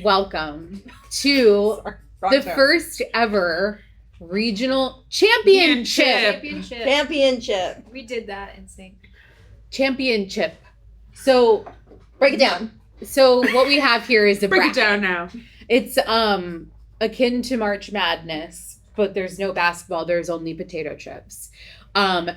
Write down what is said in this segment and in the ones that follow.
Welcome to the first ever regional championship. Championship. We did that in sync. Championship. So break it down. So what we have here is a break bracket. it down now. It's akin to March Madness, but there's no basketball. There's only potato chips.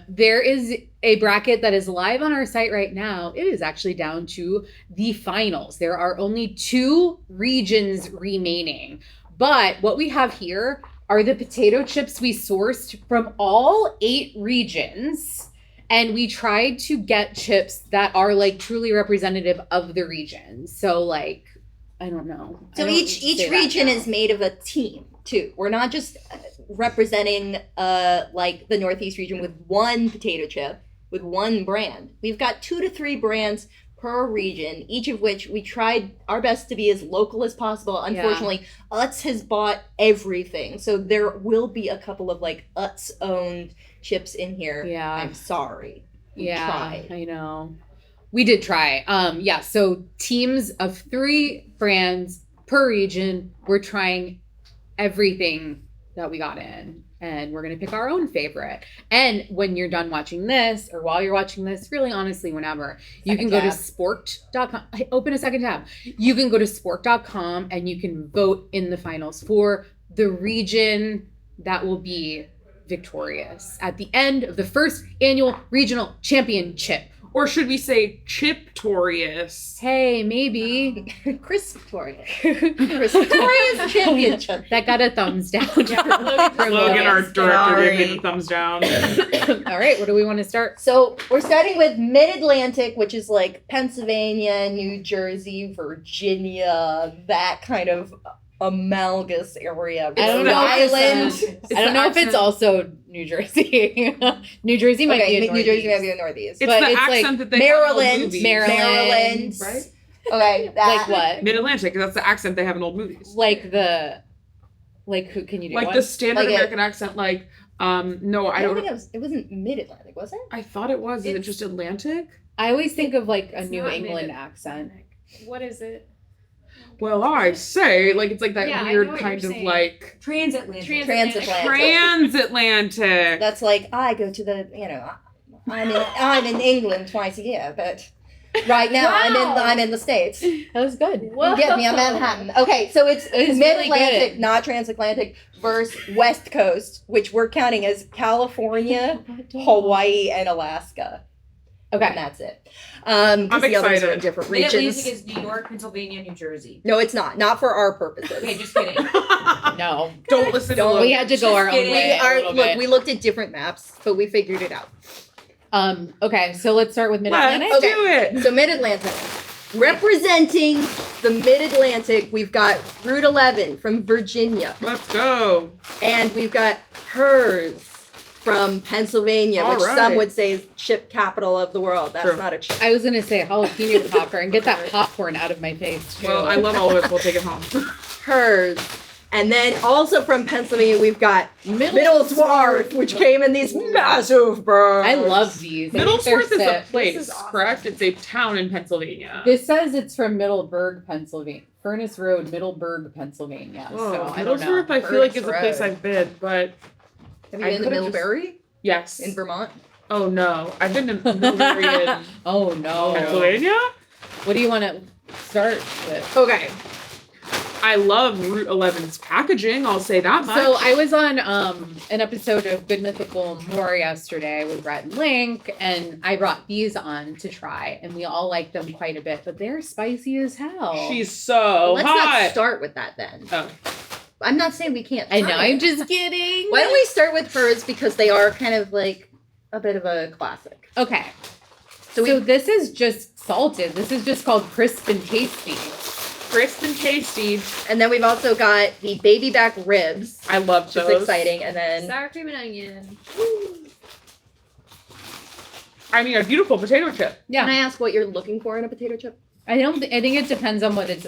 There is a bracket that is live on our site right now. It is actually down to the finals. There are only 2 regions remaining. But what we have here are the potato chips we sourced from all 8 regions. And we tried to get chips that are like truly representative of the region. So like, I don't know. So each region is made of a team too. We're not just representing like the Northeast region with one potato chip, with one brand. We've got 2 to 3 brands per region, each of which we tried our best to be as local as possible. Unfortunately, Utz has bought everything. So there will be a couple of like Utz owned chips in here. Yeah. I'm sorry. We tried. I know. We did try. So teams of 3 brands per region. We're trying everything that we got in. And we're going to pick our own favorite. And when you're done watching this, or while you're watching this, really honestly, whenever, you can go to sporked.com. Open a second tab. You can go to sporked.com and you can vote in the finals for the region that will be victorious at the end of the first annual regional championship. Or should we say Chiptorious? Hey, maybe. Crisptorious. Crisptorious championship. That got a thumbs down. Logan, our director, gave me the thumbs down. All right, what do we want to start? So we're starting with Mid-Atlantic, which is like Pennsylvania, New Jersey, Virginia, that kind of amalgamous area. I don't know. Island. I don't know if it's also New Jersey. New Jersey might be a New Jersey might be a Northeast. It's but the it's accent like that they Maryland, have in old movies. Maryland, right? Okay, like what? Mid-Atlantic, that's the accent they have in old movies. Like who can you do? Like one? the standard Like American accent, like no, I don't think it wasn't Mid-Atlantic, was it? I thought it was. Is it just Atlantic? I always think of like a It's New not England Mid- accent. What is it? Well, I say, like it's like that Yeah, I know weird what kind you're of saying. like Transatlantic. transatlantic. That's like I go to the I'm in England twice a year, but right now I'm in the States. That was good. Whoa. You get me, I'm Manhattan. Okay, so it's It's Mid-Atlantic, really good. not transatlantic, versus West Coast, which we're counting as California, Hawaii, and Alaska. Okay. And that's it. I'm excited. Others are in different Mid-Atlantic regions. is New York, Pennsylvania, New Jersey. No, it's not. Not for our purposes. Okay, just kidding. No. Don't listen to Don't- Logan. We had to go our own kidding. way. We looked at different maps, but we figured it out. Okay, so let's start with Mid-Atlantic. Let's do it. So Mid-Atlantic. Representing the Mid-Atlantic, we've got Route 11 from Virginia. Let's go. And we've got Her's from Pennsylvania, All which right. some would say is chip capital of the world. That's True. not a chip. I was gonna say jalapeno popper and get that popcorn out of my face too. Well, I love all of it. We'll take it home. Her's. And then also from Pennsylvania, we've got Middleswarth, which came in these massive bags. I love these. I think they're Middleswarth is a sick. place, This is awesome. correct? It's a town in Pennsylvania. This says it's from Middleburg, Pennsylvania. Furnace Road, Middleburg, Pennsylvania. Whoa, So I don't know. Middleswarth, I feel like Furnace is a place Road. I've been, but Have you I been to could've just- Middlebury yes. in Vermont? Oh no, I've been to Middlebury in Oh no. Pennsylvania. What do you want to start with? Okay. I love Route 11's packaging. I'll say that much. So I was on an episode of Good Mythical More yesterday with Brett and Link, and I brought these on to try, and we all liked them quite a bit, but they're spicy as hell. She's so Let's hot. not start with that then. Oh. I'm not saying we can't. I know, try I'm it. just kidding. Why don't we start with Her's because they are kind of like a bit of a classic. Okay. So this is just salted. This is just called crisp and tasty. Crisp and tasty. And then we've also got the baby back ribs, I love which those. is exciting. And then Sour cream and onion. I mean, a beautiful potato chip. can I ask what you're looking for in a potato chip? I think it depends on what it's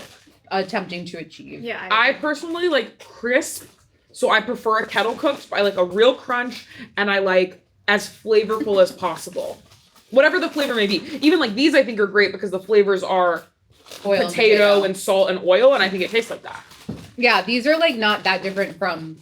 attempting to achieve. Yeah. I personally like crisp, so I prefer a kettle cooked. I like a real crunch, and I like as flavorful as possible. Whatever the flavor may be. Even like these I think are great because the flavors are Oil and potato and salt and oil, and I think it tastes like that. Yeah, these are like not that different from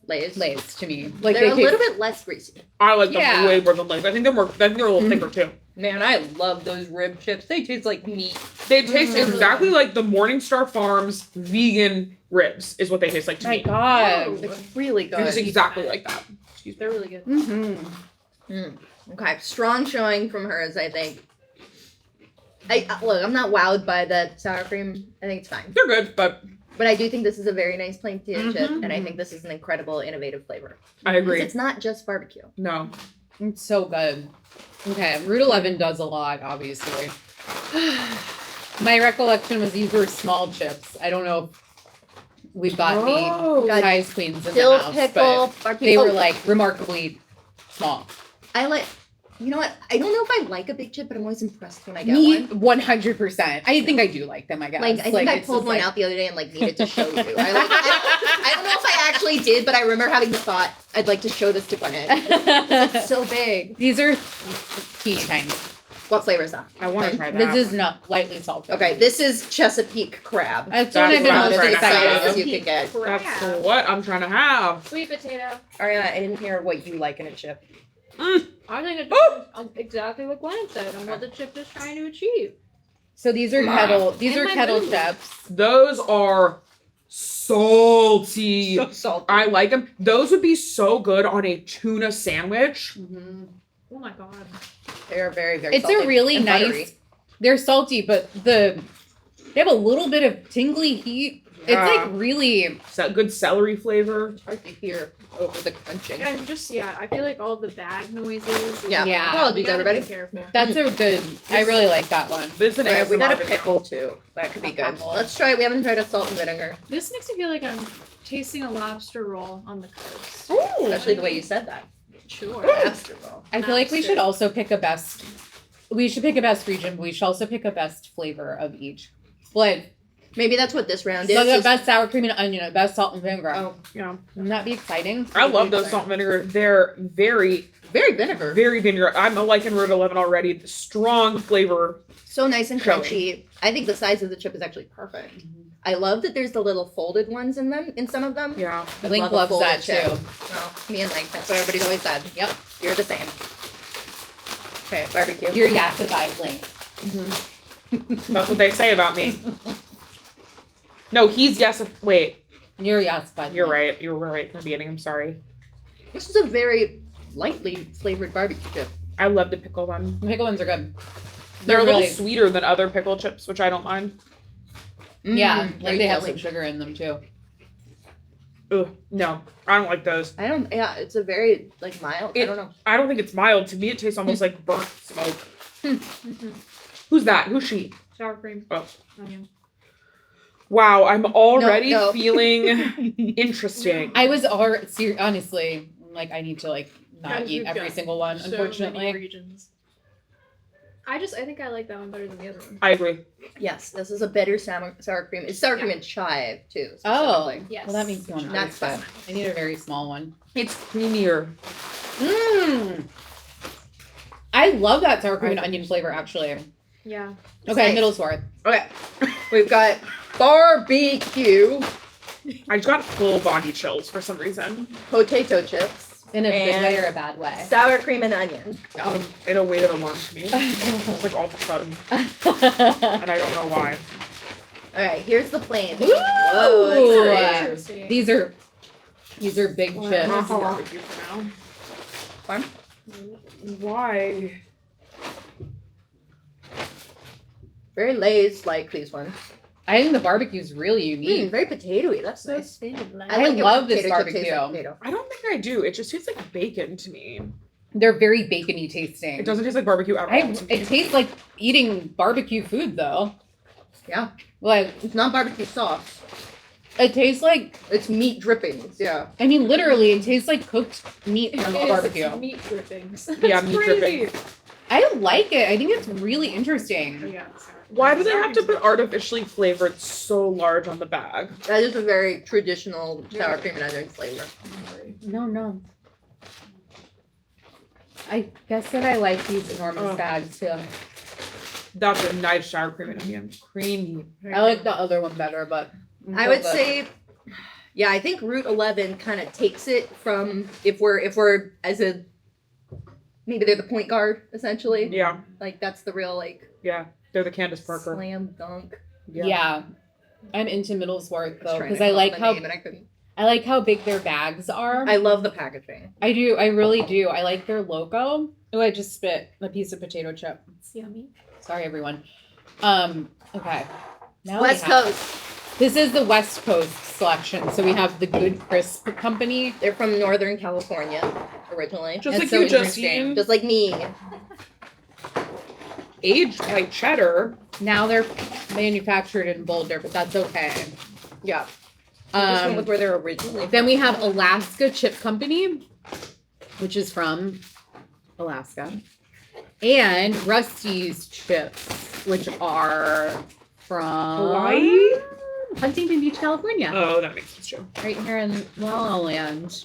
Lay's. Lay's to me. Like They're a they little taste, bit less greasy. I like them Yeah. way more than Lay's. I think they're a little thicker too. Man, I love those rib chips. They taste like meat. They taste exactly like the Morningstar Farms vegan ribs is what they taste like to my me. God. Oh. It's really It is good. exactly like that. Excuse me. They're really good. Mm-hmm. Okay, strong showing from hers, I think. Look, I'm not wowed by the sour cream. I think it's fine. They're good, but But I do think this is a very nice plain potato chip, Mhm. and I think this is an incredible, innovative flavor. I Because agree. it's not just barbecue. No. It's so good. Okay, Route 11 does a lot, obviously. My recollection was these were small chips. I don't know if we've got Oh. the size queens in Dill the house, pickle, but barbecue. they were Oh, like remarkably small. I like. You know what? I don't know if I like a big chip, but I'm always impressed when I get Me, one. 100%. I think I do like them. I guess. Like I think I it's pulled just one like- out the other day and like needed to show you. I don't know if I actually did, but I remember having the thought I'd like to show this to Gwyneth. It's so big. These are teeny tiny. What flavor is that? I want to try that. This is not lightly salted. Okay, this is Chesapeake crab. That's what That's I've been what I'm most trying to excited have. as about. you can get. That's what I'm trying to have. Sweet potato. Ariana, I didn't hear what you like in a chip. I think it's Oh! exactly what Glenn said on what the chip is trying to achieve. So these are kettle. These In are my kettle mood. chips. Those are salty. So salty. I like them. Those would be so good on a tuna sandwich. Oh my god. They are very, very It's salty a really and nice. buttery. They're salty, but they have a little bit of tingly heat. Yeah. It's like really. Good celery flavor. It's hard to hear over the crunching. And just I feel like all the bag noises. Yeah. Yeah. Apologies, gotta be everybody. careful. That's a good. I really like that one. This is an Alright, we got a ASMR video. pickle too. That could be good. Let's try it. We haven't tried a salt and vinegar. This makes me feel like I'm tasting a lobster roll on the coast. Especially the way you said that. Sure. Lobster roll. I feel like we should also pick a best. We should pick a best region, but we should also pick a best flavor of each. Like Maybe that's what this round is. the is- best sour cream and onion, a best salt and vinegar. Oh, Yeah. Wouldn't that be exciting? I love those salt and vinegar. They're very, very vinegar. very vinegar. I'm liking Route 11 already. Strong flavor. So nice and Showing. crunchy. I think the size of the chip is actually perfect. I love that there's the little folded ones in them, in some of them. Yeah. I Link love a loves folded that chip. too. Well, me and Link, that's what everybody's always said. Yep, you're the same. Okay, barbecue. You're yassified, Link. That's what they say about me. No, he's yes. Wait, You're yassified. you're Link. right. You were right in the beginning. I'm sorry. This is a very lightly flavored barbecue chip. I love the pickle one. The pickle ones are good. They're a little really- sweeter than other pickle chips, which I don't mind. Yeah, very like they have jelly. some sugar in them too. Ugh, no, I don't like those. I don't. Yeah, it's a very like mild. I don't know. I don't think it's mild. To me, it tastes almost like burnt smoke. Who's that? Who's she? Sour cream. Oh. Onion. Wow, I'm already No. feeling interesting. I was honestly like I need to like not Guys, eat we've every got single one, So many unfortunately. regions. I think I like that one better than the other one. I agree. Yes, this is a better sour cream. It's sour cream and chive too. Oh, specifically. Yes. well that means you want to That's taste fine. it. I need a very small one. It's creamier. Mmm. I love that sour cream and onion flavor actually. Yeah. Okay, Nice. Middleswarth. Okay, we've got barbecue I just got full body chills for some reason. potato chips, In a good And- way or a bad way? sour cream and onion. In a way that alarmed me. It's like all of a sudden, and I don't know why. All right, here's the plain. Ooh! Whoa, that's Interesting. These are big Wow. chips. I'll barbecue for now. Fun. Why? very Lay's like these ones. I think the barbecue is really unique. Very potatoey. That's So nice. thin. I like it love when this potato chip tastes like barbecue. potato. I don't think I do. It just tastes like bacon to me. They're very bacony tasting. It doesn't taste like barbecue at all. to me. It tastes like eating barbecue food though. Yeah, Like it's not barbecue sauce. it tastes like It's meat drippings. Yeah. I mean literally it tastes like cooked meat It from is barbecue. meat drippings. Yeah, That's meat crazy. drippings. I like it. I think it's really interesting. Yeah, Why do they have to put artificially flavored so large on the bag? That is a very traditional sour cream and onion flavor. No. I guess that I like these enormous Oh. bags too. That's a nice sour cream and onion. Creamy. I like the other one better, but I would say, yeah, I think Route 11 kind of takes it from if we're as a maybe they're the point guard essentially. Yeah. Like that's the real like Yeah. They're the Candace Parker. slam dunk. yeah. I'm into Middleswarth though Trying because to I come like up with a how name and I couldn't. I like how big their bags are. I love the packaging. I do. I really do. I like their logo. Oh, I just spit a piece of potato chip. It's yummy. Sorry, everyone. Okay. Now West we have- Coast. This is the West Coast selection. So we have the Good Crisp Company. They're from Northern California originally. Just That's like so you, interesting. Justine. Just like me. Aged like cheddar. Now they're manufactured in Boulder, but that's okay. Yeah. Just went with Um, where they're originally then we have Alaska Chip Company, which is from Alaska, and Rusty's Chips, which are from Hawaii? Huntington Beach, California. Oh, that makes sense too. Right here in La La Land.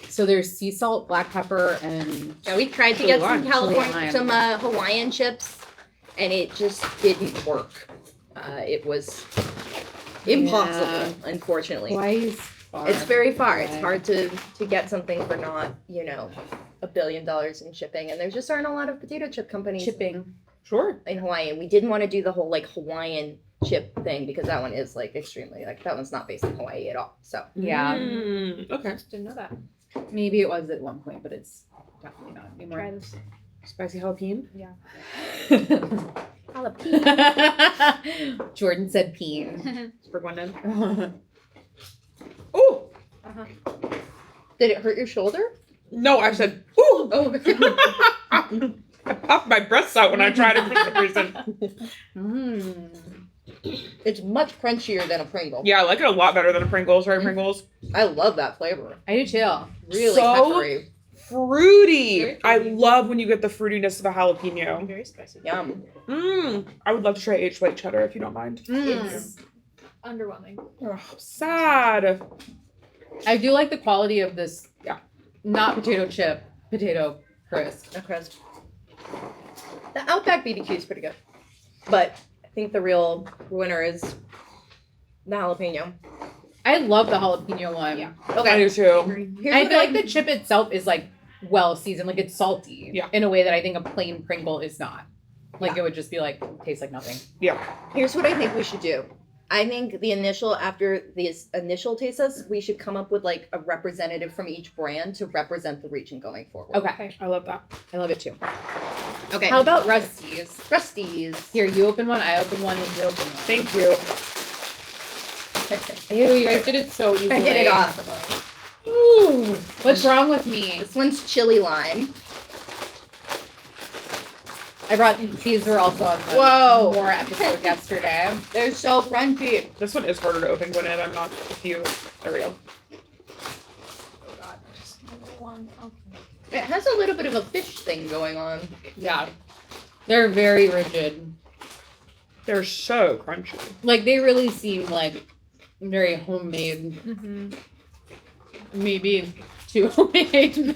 So there's sea salt, black pepper, and Yeah, we tried to get some Chili California, lime. some Hawaiian chips, and it just didn't work. It was impossible, Yeah. unfortunately. Hawaii's far. It's very far. It's away. hard to get something for not, $1 billion in shipping, and there just aren't a lot of potato chip companies Shipping. Sure. in Hawaii. And we didn't want to do the whole like Hawaiian chip thing because that one is like extremely like that one's not based in Hawaii at all. So Yeah, Okay. Didn't know that. maybe it was at one point, but it's definitely not Try anymore. this. Spicy jalapeno. Jordan said peen. For one in. Oh did it hurt your shoulder? no! I said ooh. Oh, I popped my breasts out when I tried it for some reason. it's much crunchier than a Pringle. Yeah, I like it a lot better than a Pringles. Right, Pringles. I love that flavor. I do too. Really So- peppery. Fruity. Very I fruity. love when you get the fruitiness of a jalapeno. Very spicy. Yum. I would love to try aged white cheddar if you don't mind. It's underwhelming. Oh, sad. I do like the quality of this. Yeah. Not potato chip, potato crisp. A crust. The Outback BBQ is pretty good, but I think the real winner is the jalapeno. I love the jalapeno one. Yeah. I Okay. do too. Here's I what feel like the chip itself is like well seasoned, like it's salty. Yeah. In a way that I think a plain Pringle is not. Like it would just be like taste like nothing. Here's what I think we should do. I think after these initial taste tests, we should come up with like a representative from each brand to represent the region going forward. Okay. I love that. I love it too. Okay. How about Rusty's? Rusty's? Here, you open one, I open one, and you open one. Thank you. Ew, you guys did it so easily. I hit it off. Ooh, what's wrong with me? This one's chili lime. I brought these were also on the Whoa. more episode yesterday. They're so crunchy. This one is harder to open, Gwinnett. I'm not with you. There we go. Oh god. Just another one. Okay. It has a little bit of a fish thing going on. Yeah. They're very rigid. They're so crunchy. Like they really seem like very homemade. Mm-hmm. Maybe too homemade.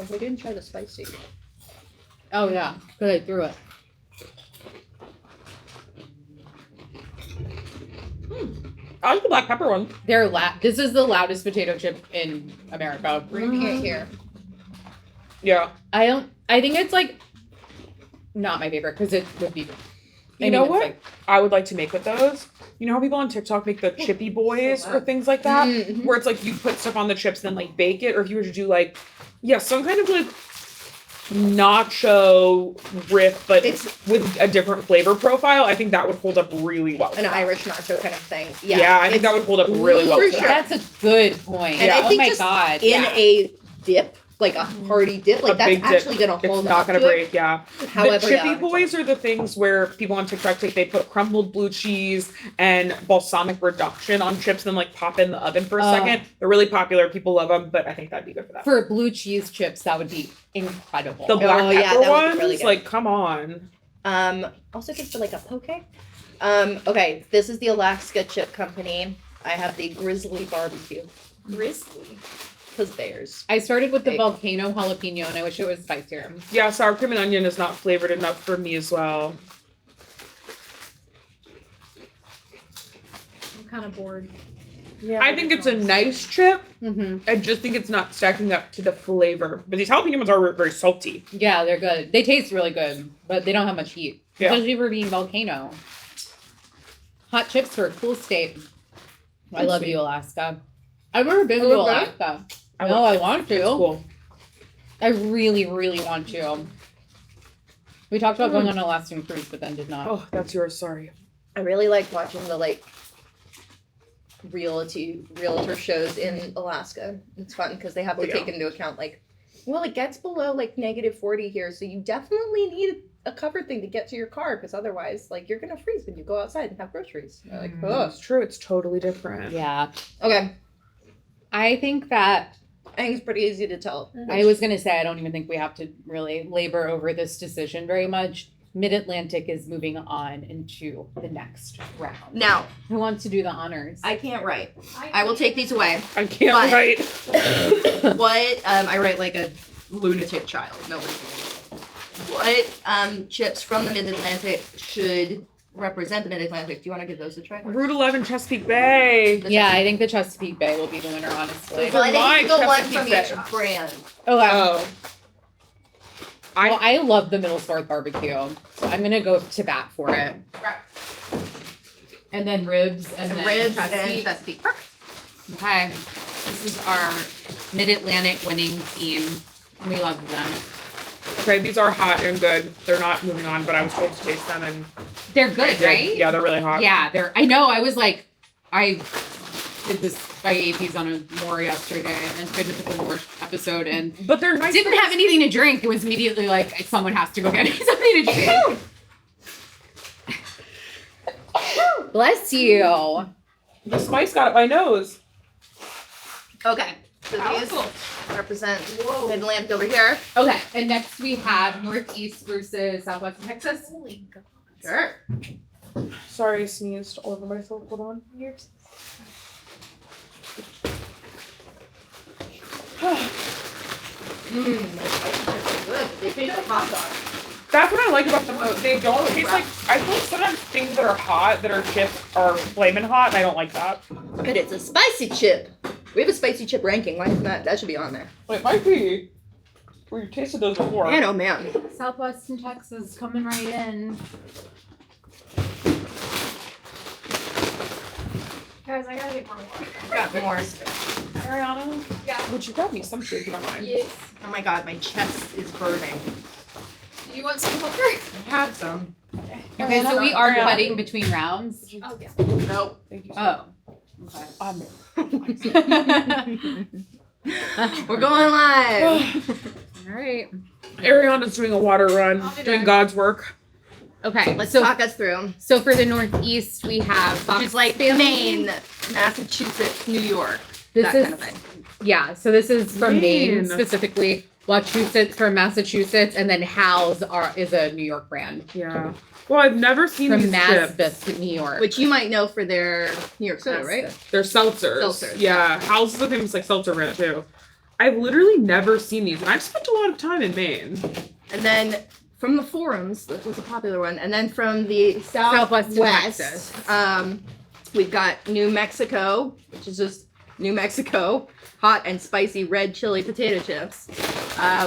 Oh, we didn't try the spicy. Oh yeah, because I threw it. I like the black pepper one. They're This is the loudest potato chip in America. Bringing it here. Yeah. I think it's like not my favorite because it would be. You know it's what? like- I would like to make with those. You know how people on TikTok make the chippy boys so or loud. things like that? Mhm. Where it's like you put stuff on the chips and then like bake it, or if you were to do like, some kind of like nacho riff, but It's- with a different flavor profile, I think that would hold up really well. An Irish nacho kind of thing. Yeah, I think that would hold up really well. For to sure. that. That's a good point. And I oh think my just god. In yeah. a dip, like a hearty dip, like A that's big dip. actually gonna It's hold not up gonna to it. break, yeah. However, the chippy yeah. boys are the things where people on TikTok they put crumbled blue cheese and balsamic reduction on chips and then like pop in the oven for a second. They're really popular. People love them, but I think that'd be good for that. For blue cheese chips, that would be incredible. The black Oh, yeah, pepper that would be ones, really good. like come on. Also good for like a poke. Okay, this is the Alaska Chip Company. I have the Grizzly Barbecue. Grizzly. Because bears. I started with the Big. volcano jalapeno, and I wish it was spicier. Yeah, sour cream and onion is not flavored enough for me as well. I'm kind of bored. Yeah, I think it's a nice chip. Mm-hmm. I just think it's not stacking up to the flavor. But these jalapeno ones are very salty. Yeah, they're good. They taste really good, but they don't have much heat. Yeah. Especially for being volcano. Hot chips for a cool state. I love you, Alaska. I've never been to Oh, okay. Alaska. No, I want to. Cool. I really, really want to. We talked about going on an Alaskan cruise, but then did not. Oh, that's yours. Sorry. I really like watching the like realtor shows in Alaska. It's fun because they have to Oh, yeah. take into account like, well, it gets below like -40 here, so you definitely need a cover thing to get to your car because otherwise, like, you're gonna freeze when you go outside and have groceries. They're like, oh, That's true. It's totally different. Yeah. okay. I think that I think it's pretty easy to tell. I was going to say, I don't even think we have to really labor over this decision very much. Mid-Atlantic is moving on into the next round. Now, Who wants to do the honors? I can't write. I will take these away. I can't But- write. What I write like a lunatic child. No. What chips from the Mid-Atlantic should represent the Mid-Atlantic? Do you want to give those a try? Route 11 Chesapeake Bay. Yeah, I think the Chesapeake Bay will be the winner, honestly. Well, I Mine, think the one Chesapeake from Bay. each brand. Okay. Oh. Well, I love the Middleswarth barbecue. So I'm going to go to bat for it. And then ribs and then Ribs and Chesapeake. Chesapeake. Okay. This is our Mid-Atlantic winning team. We love them. Okay, these are hot and good. They're not moving on, but I was told to taste them and They're good, right? Yeah, they're really hot. Yeah, they're. I know. I was like, I did this. I ate these on a more yesterday and couldn't put the more episode and But they're nice. didn't have anything to drink. It was immediately like someone has to go get me something to drink. Bless you. The spice got up my nose. Okay. So these represent Mid-Atlantic over here. Okay, and next we have Northeast versus Southwest Texas. Sure. Sorry, I sneezed all over myself. Hold on. Good. They taste like hot dogs. That's what I like about them. They don't taste like. I feel like sometimes things that are hot, that are chips, are flaming hot, and I don't like that. But it's a spicy chip. We have a spicy chip ranking. Why isn't that? That should be on there. Well, it might be. We tasted those before. Man, oh man. Southwestern Texas coming right in. Guys, I gotta get more water. Got more. Ariana? Yeah. Would you grab me some food if you don't mind? Yes. Oh my god, my chest is burning. You want some water? I had some. Okay, so we are Yeah. cutting between rounds. Oh, yeah. Nope. Thank you. Oh. Okay. We're going live. All right. Ariana's doing a water run, I'll be doing back. God's work. Okay. Let's so talk us through. so for the Northeast we have Which is like Maine, Massachusetts, New York. This that is kind of thing. yeah. So this is from Maine Maine. specifically. Wachusett from Massachusetts, and then Hal's is a New York brand Yeah. Well, I've never seen from these chips. Mass, New York. Which you might know for their New York soda, right? They're seltzers. Seltzers. Yeah. House is a famous like seltzer brand too. I've literally never seen these, and I've spent a lot of time in Maine. And then from the forums, that was a popular one. And then from the Southwest Southwest, Texas. we've got New Mexico, which is just New Mexico, hot and spicy red chili potato chips.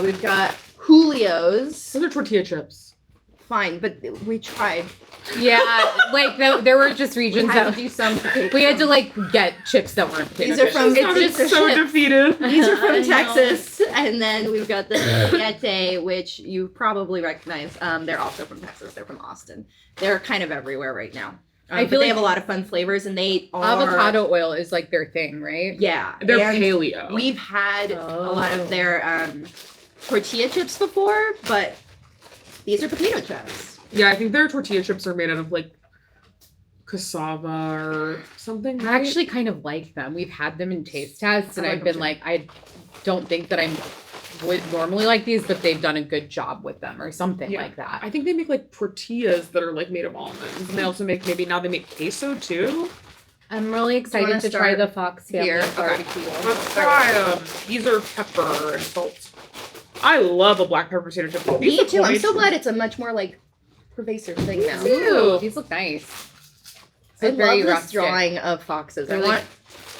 We've got Julio's. Those are tortilla chips. Fine, but we tried. Yeah, like there were just We regions had to that do some potato. we had to like get chips that weren't potato These are chips. from- It's It's just so chips. defeated. These are I from know. Texas, and then we've got the Siete, which you probably recognize. They're also from Texas. They're from Austin. They're kind of everywhere right now. I But feel they like have a lot of fun flavors, and they are Avocado oil is like their thing, right? Yeah, They're and paleo. we've had a lot Oh. of their tortilla chips before, but these are potato chips. Yeah, I think their tortilla chips are made out of like cassava or something. I right? actually kind of like them. We've had them in taste tests, and I like I've them been too. like, I don't think that I would normally like these, but they've done a good job with them, or something Yeah. like that. I think they make like tortillas that are like made of almonds. And they also make maybe now they make queso too. I'm really excited wanna to try start the Fox family here? barbecue. Let's try them. These are pepper and salt. I love a black pepper potato chip. These Me look too. I'm way so glad it's a much more like pervasive thing now. Ooh, these look nice. I It's very love this rustic. drawing of foxes. I They're want.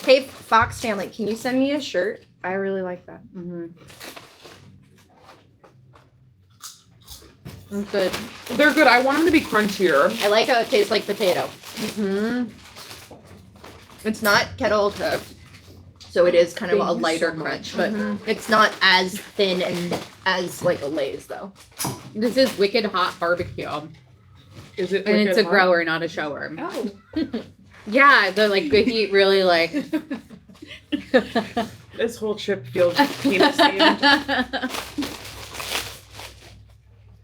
Hey, Fox family, can you send me a shirt? I really like that. Mhm. It's good. They're good. I want them to be crunchier. I like how it tastes like potato. Hmm. It's not kettle cooked, so it is kind of Thank a you lighter so much. crunch, but Mhm. it's not as thin and as like a Lay's though. This is wicked hot barbecue, Is it? and it's a wicked hot? grower, not a shower. Oh. Yeah, the heat really like. This whole chip feels penis themed.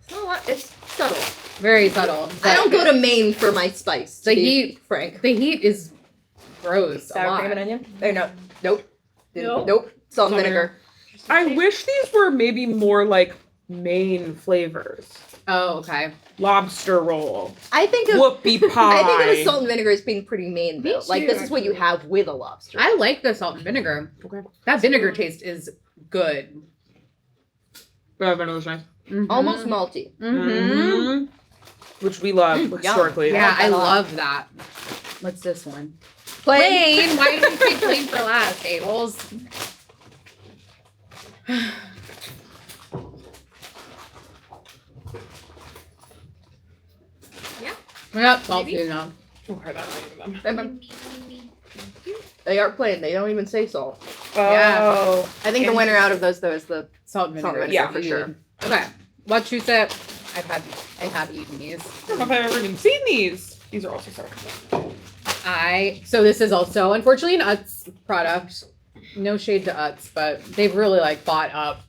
It's not a lot. It's subtle. Very subtle. I don't go to Maine for my spice. To The be heat- frank. The heat is gross. A Sour cream and lot. onion? Or no. Nope. Nope. Nope. Salt and Salt vinegar. I wish these were maybe more like Maine flavors. Oh, okay. Lobster roll, I think of whoopie pie. I think of salt and vinegar as being pretty Maine Me though. Like too, this is what you have with a lobster. I like the salt and vinegar. Okay. That vinegar taste is good. Yeah, vanilla nice. Almost malty. Mm-hmm. Which we love Yum. historically. Yeah, I that a lot. love that. What's this one? Plain. Plain. Why did you say plain for last, Abels? Yep, salty enough. Okay, that's not even them. They are plain. They don't even say salt. Yeah. Oh. I think the winner out of those though is the Salt and Salt vinegar. and vinegar, for sure. Okay. Wachusett. I have eaten these. I don't know if I've ever even seen these. These are also sour. So this is also unfortunately an Utz product. No shade to Utz, but they've really like bought up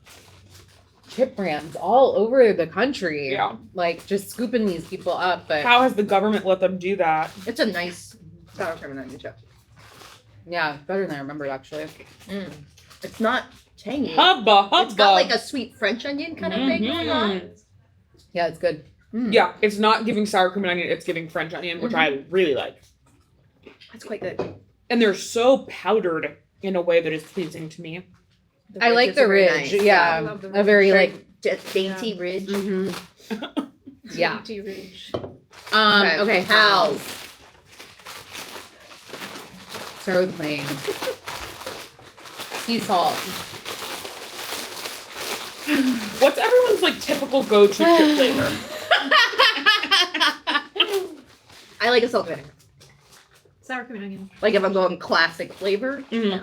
chip brands all over the country. Yeah. Like just scooping these people up. But How has the government let them do that? it's a nice sour cream and onion chip. yeah, better than I remembered actually. It's not tangy. Hubba hubba. It's got like a sweet French onion kind of thing going on. Yeah, it's good. Yeah, it's not giving sour cream and onion, it's giving French onion, which I really like. That's quite good. And they're so powdered in a way that is pleasing to me. The I like ridges the are very ridge. nice. Yeah, I love the a very Very like. dainty ridge. Mhm. Yeah. Dainty ridge. Okay. How's? Start with plain. Sea salt. What's everyone's like typical go-to chip flavor? I like a salt and vinegar. Sour cream and onion. Like if I'm going classic flavor. Mhm.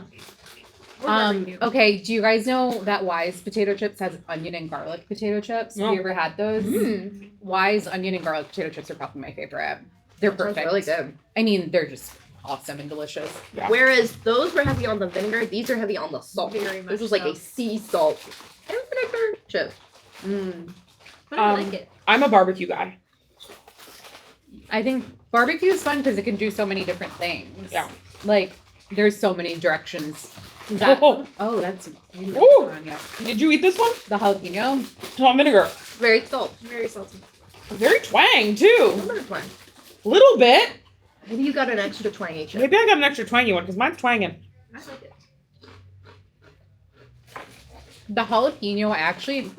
Or barbecue. Okay, do you guys know that Wise potato chips has onion and garlic potato chips? No. Have you ever had those? Mm. Wise onion and garlic potato chips are probably my favorite. They're That sounds perfect. really good. I mean, they're just awesome and delicious. Yeah. Whereas those were heavy on the vinegar, these are heavy on the salt. Very much This was like so. a sea salt and vinegar chip. Mm. But I like it. I'm a barbecue guy. I think barbecue is fun because it can do so many different things. Yeah. Like, there's so many directions. That, Oh, oh, that's Ooh. yeah. did you eat this one? The jalapeno. Salt and vinegar. Very salt. Very salty. Very twang A too. little bit of twang. Little bit. Maybe you got an extra twangy chip. Maybe I got an extra twangy one because mine's twanging. I like it. The jalapeno, I actually,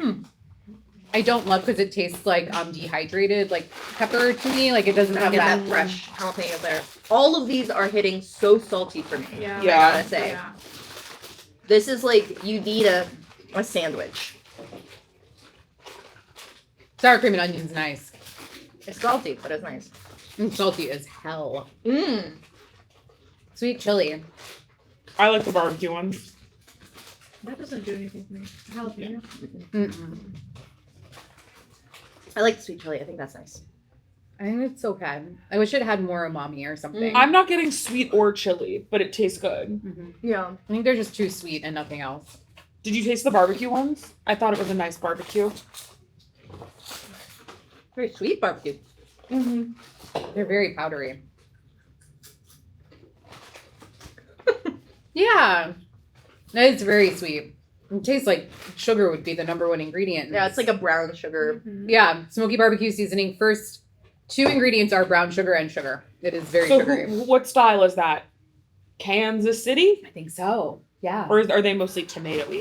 I don't love because it tastes like dehydrated, like pepper to me. Like it doesn't Not have get that. that fresh jalapeno there. All of these are hitting so salty for me. Yeah. Yeah. I gotta say. Yeah. This is like you need a sandwich. Sour cream and onion's nice. It's salty, but it's nice. And salty as hell. Mmm. Sweet chili. I like the barbecue ones. That doesn't do anything for me. Jalapeno. Mm-mm. I like the sweet chili. I think that's nice. I think it's okay. I wish it had more umami or something. I'm not getting sweet or chili, but it tastes good. Mhm. Yeah. I think they're just too sweet and nothing else. Did you taste the barbecue ones? I thought it was a nice barbecue. Very sweet barbecue. Mm-hmm. They're very powdery. Yeah. That is very sweet. It tastes like sugar would be the number one ingredient. Yeah, it's like a brown sugar. Mhm. Yeah, smoky barbecue seasoning. First 2 ingredients are brown sugar and sugar. It is very So sugary. what style is that? Kansas City? I think so. Yeah. Or are they mostly tomatoey?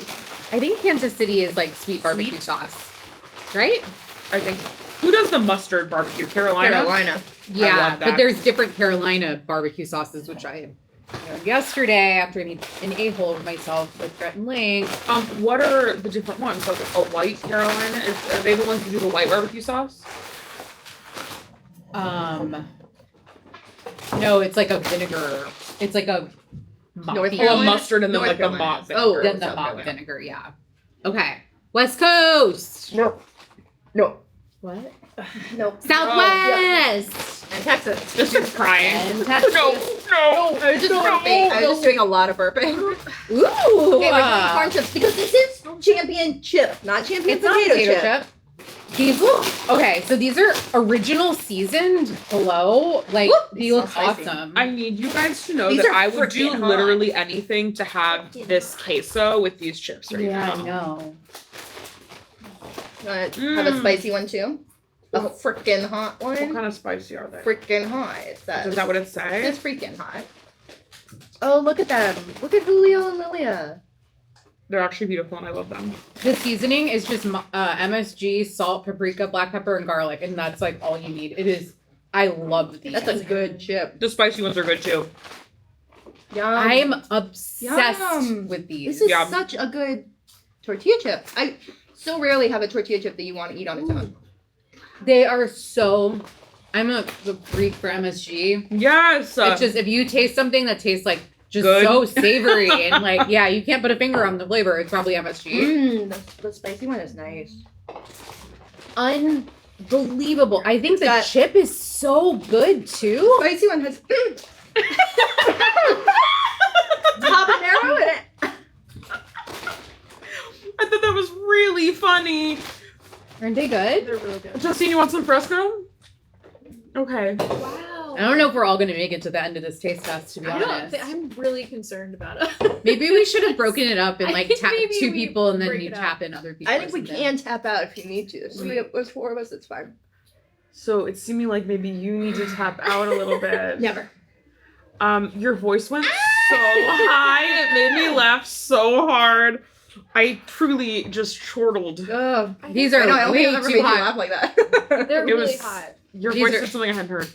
I think Kansas City is like sweet barbecue sauce. Right? I think. Who does the mustard barbecue? Carolina? Yeah, love but that. there's different Carolina barbecue sauces, which I learned yesterday after I made an a-hole of myself with Brett and Link. What are the different ones? So a white Carolina? Are they the ones who do the white barbecue sauce? No, it's like a vinegar. It's like a North mock- Oh, a mustard and then North like the Carolina. malt Oh, vinegar. then the South mock Carolina. vinegar, yeah. Okay. West Coast. No. What? No. Southwest. And Texas. Just crying. And Texas. No. I was just burping. I was just doing a lot of burping. Ooh. Okay, we're doing corn chips because this is ChampionChip, not champion It's not potato potato chip. chip. These look okay. So these are original seasoned hello. Like Woo, they it's look so spicy. awesome. I need you guys to know These that are I would do freaking hot. literally anything to have this queso with these chips right yeah, I now. know. Want to have a spicy one too? A freaking hot What one? kind of spicy are they? Freaking hot. It says. Is that what it says? It's freaking hot. Oh, look at them. Look at Julio and Lilia. They're actually beautiful and I love them. The seasoning is just MSG, salt, paprika, black pepper, and garlic, and that's like all you need. It is. I love these. That's a good chip. The spicy ones are good too. Yum. I am obsessed Yum. with these. This is Yeah. such a good tortilla chip. I so rarely have a tortilla chip that you want to eat on its own. They are so. I'm a freak for MSG. Yes. It's just if you taste something that tastes like just Good. so savory and like yeah, you can't put a finger on the flavor. It's probably MSG. The spicy one is nice. Unbelievable. I think the got- chip is so good too. Spicy one has habanero in it. I thought that was really funny. Aren't they good? They're really good. Justine, you want some Fresco? Okay. Wow. I don't know if we're all gonna make it to the end of this taste test, to be I don't honest. thi- I'm really concerned about it. Maybe we should have broken it up and I like think tap maybe 2 we people and then break you it up. tap in other people. I or think we something. can tap out if you need to. There's 4 of us, it's fine. So it's seeming like maybe you need to tap out a little bit. Never. Your voice went so high. It made me laugh so hard. I truly just chortled. Ugh. These I are know, I don't way think I've ever too made you hot. laugh like that. They're It really was- hot. Your These voice are- is something I hadn't heard.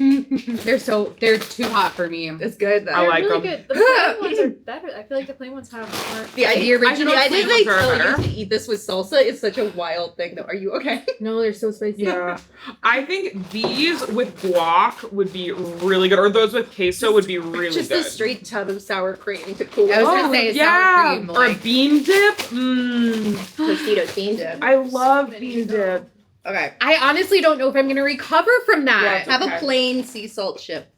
They're too hot for me. It's good though. I They're like really them. good. The plain ones are better. I feel like the plain ones have more. The idea, The original the idea flavors they are tell better. you to eat this with salsa is such a wild thing though. Are you okay? No, they're so spicy. Yeah. I think these with guac would be really good, or those with queso would be really Just good. a straight tub of sour cream to cool I was it. gonna say yeah. sour cream, Or like- bean dip. Mmm. Tostitos bean dip. I love bean dip. Okay. I honestly don't know if I'm gonna recover from that. Have okay. a plain sea salt chip.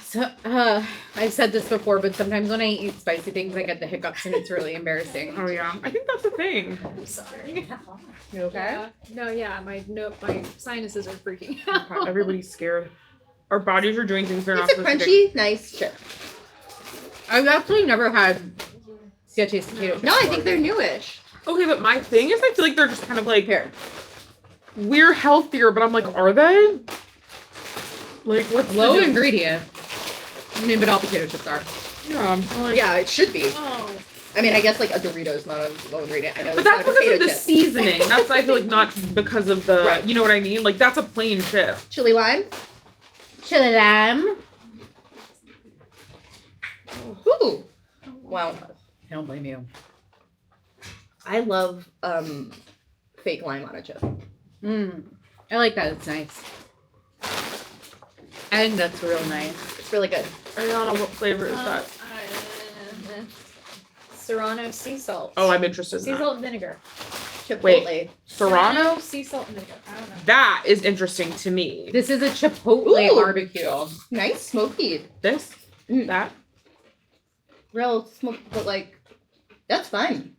So, I've said this before, but sometimes when I eat spicy things, I get the hiccups, and it's really embarrassing. Oh yeah. I think that's a thing. I'm sorry. You okay? Yeah. No, yeah, my sinuses are freaking out. Everybody's scared. Our bodies are doing things they're not It's a supposed to do. crunchy, nice chip. I've actually never had Siete potato chips. No, I before. think they're newish. Okay, but my thing is I feel like they're just kind of like Here. we're healthier, but I'm like, are they? Like what's low the ingredient. I mean, but all potato chips are. Yeah. Yeah, it should be. Oh. I mean, I guess like a Dorito's not a low ingredient. I know But it's that's not a because potato of the chip. seasoning. That's I feel like not because of the Right. you know what I mean? Like that's a plain chip. Chili lime. Chili lamb. Ooh. Wow. I don't blame you. I love fake lime on a chip. I like that. It's nice. I think that's real nice. It's really good. Ariana, what flavor is that? Serrano sea salt. Oh, I'm interested Sea in that. salt and vinegar. Chipotle. Wait. Serrano? Sea salt and vinegar. I don't know. That is interesting to me. This is a chipotle Ooh. barbecue. Nice smoky. This? Mm. That? Real smoky, but like, that's fine.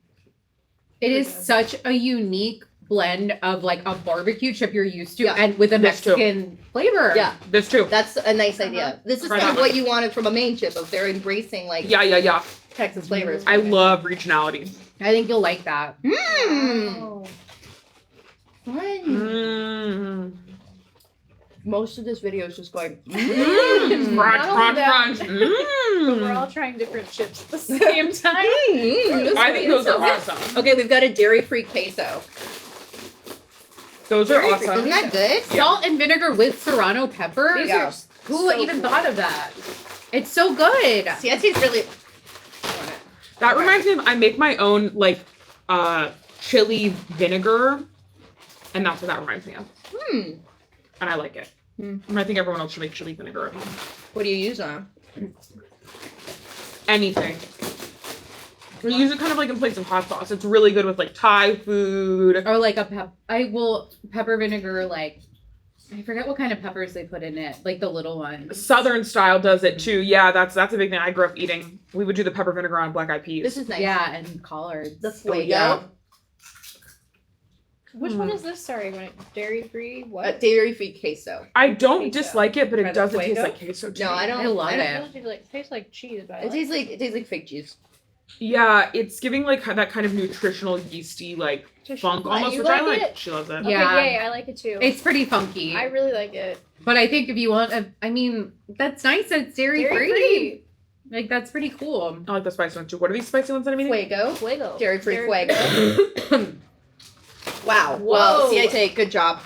It is such a unique blend of like a barbecue chip you're used to Yeah. and with a This too. Mexican flavor. Yeah, This too. that's a nice idea. This is Right kind of on. what you wanted from a Maine chip. Of they're embracing like Yeah. Texas flavors. I love regionality. I think you'll like that. Mmm. Oh. Fun. Mm. most of this video is just going. Crunch, Not only crunch, that, crunch. But we're all trying different chips at the same time. I think those are awesome. Okay, we've got a dairy-free queso. Those are Dairy-free. awesome. Isn't that good? Salt and vinegar with serrano pepper. These Yeah. are Who so even cool. thought of that? It's so good. Siete's really. That reminds me of I make my own like chili vinegar, and that's what that reminds me of. And I like it. And I think everyone else should make chili vinegar. What do you use on? Anything. We use it kind of like in place of hot sauce. It's really good with like Thai food. Or like pepper vinegar, like I forget what kind of peppers they put in it, like the little ones. Southern style does it too. Yeah, that's a big thing. I grew up eating. We would do the pepper vinegar on black eyed peas. This is nice. Yeah, and collards. The fuego. yeah. Which one is this? Sorry, when dairy free? What? Dairy-free queso. I don't Queso. dislike it, but Or it the doesn't taste fuego? like queso too. No, I don't. I love I it. feel like it tastes like cheese, but I It like tastes like fake cheese. Yeah, it's giving like that kind of nutritional yeasty like funk Why, almost, you which I like like. it? She loves it. Okay, Yeah. yay, I like it too. It's pretty funky. I really like it. But I think if you want, I mean, that's nice that it's dairy free. Dairy-free. Like that's pretty cool. I like the spicy one too. What are these spicy ones that I'm eating? Fuego. Fuego. Dairy-free Dairy-free. fuego. Wow. Whoa. Well, Siete, good job.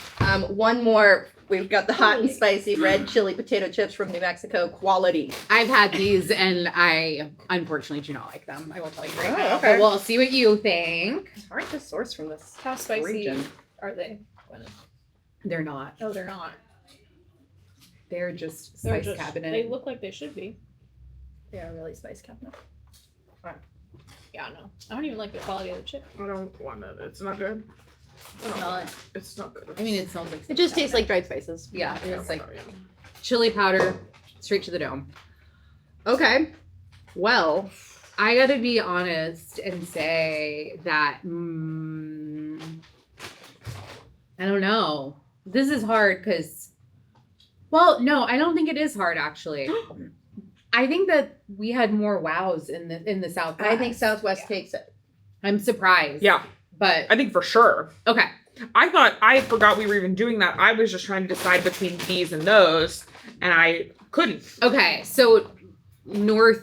One more. We've got the hot and Holy. spicy red chili potato chips from New Mexico. Quality. I've had these and I unfortunately do not like them. I will tell you right Oh, now. okay. But we'll see what you think. It's hard to source from this. How spicy region. are they? They're not. No, they're not. They're just They're spice just, cabinet. They look like they should be. They are really spice cabinet. Yeah, no. I don't even like the quality of the chip. I don't want it. It's not good. It's not good. I mean, it smells like. It just tastes like dried spices. Yeah, it's like chili powder straight to the dome. Okay. Well, I gotta be honest and say that I don't know. This is hard because, well, no, I don't think it is hard actually. I think that we had more wows in the Southwest. I think Southwest takes it. I'm surprised. Yeah, but I think for sure. okay. I forgot we were even doing that. I was just trying to decide between these and those, and I couldn't. Okay, so northeast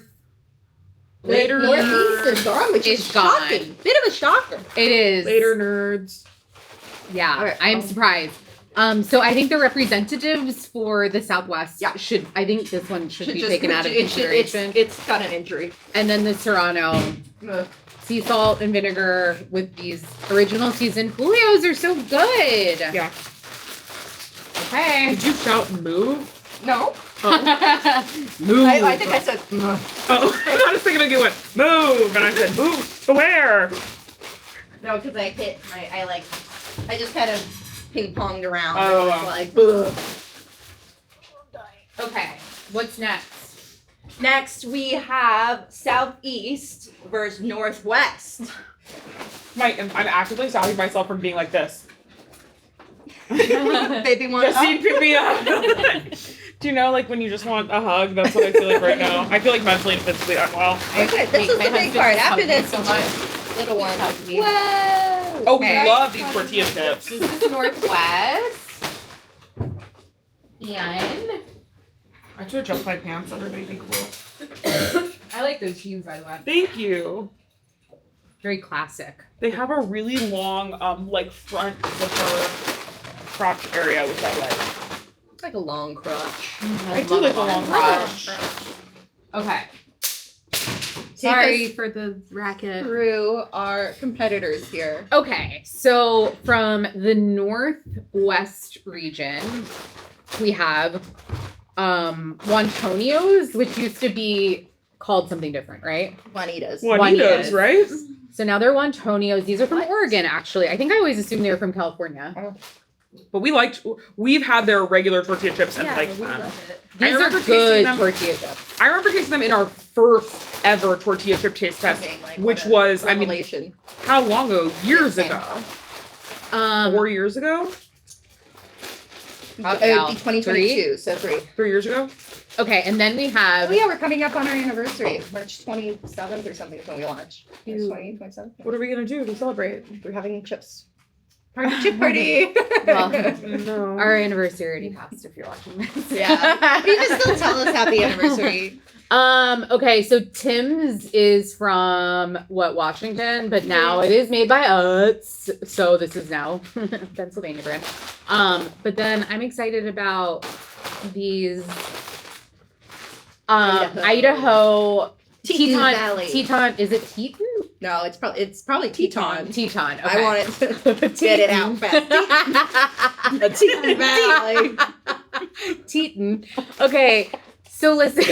Northeast is gone, which is It's gone. shocking. Bit of a shocker. It is Later, nerds. Yeah, Okay. I am surprised. So I think the representatives for the Southwest should. I think this one should be taken out of consideration. It's got an injury. And then the Serrano, sea salt and vinegar with these original seasoned Julios are so good. Yeah. Okay. Did you shout move? No. Move. I think I said. Oh, I was thinking of you went move, and I said move to where? No, because I just kind of ping ponged around. Oh, It was like, Okay. What's next? next we have Southeast versus Northwest. I'm actively stopping myself from being like this. Baby one. Just need pick me up. Do you know, like, when you just want a hug? That's what I feel like right now. I feel like mentally and physically unwell. Okay, this is the big part. After this, so much. little one. Hug me. Whoa. Oh, Okay. we love these tortilla chips. This is Northwest. And I should adjust my pants. That would make me cool. I like those shoes, by the way. Thank you. Very classic. They have a really long, like, front zipper crotch area, which I like. It's like a long crotch. I do like a long crotch. Okay. Take Sorry us for the racket. through our competitors here. Okay, so from the Northwest region, we have Juantonio's, which used to be called something different, right? Juanitas. Juanitas, right? So now they're Juantonio's. These are from Oregon, actually. I think I always assumed they were from California. But we've had their regular tortilla chips and liked we them. love it. These are remember tasting good them- tortilla chips. I remember tasting them in our first ever tortilla chip taste test, Like, which what a was, I mean, revelation. how long ago? Years Okay. ago. 4 4 years ago? It would be 2022, so 3. 3 years ago? Okay, and then we have Oh yeah, we're coming up on our anniversary. March 27th or something is when we launch. March 27th. What are we gonna do to celebrate? We're having chips. Chip party. Well, No. our anniversary already passed if you're watching this. Yeah. You can still tell us happy anniversary. Okay, so Tim's is from Washington, but now it is made by us. So this is now Pennsylvania brand. But then I'm excited about these Idaho Teton Valley. Teton, is it Teton? No, it's probably Teton. Teton. Okay. I wanted to get it out fast. Teton Valley. Teton. Okay, so listen.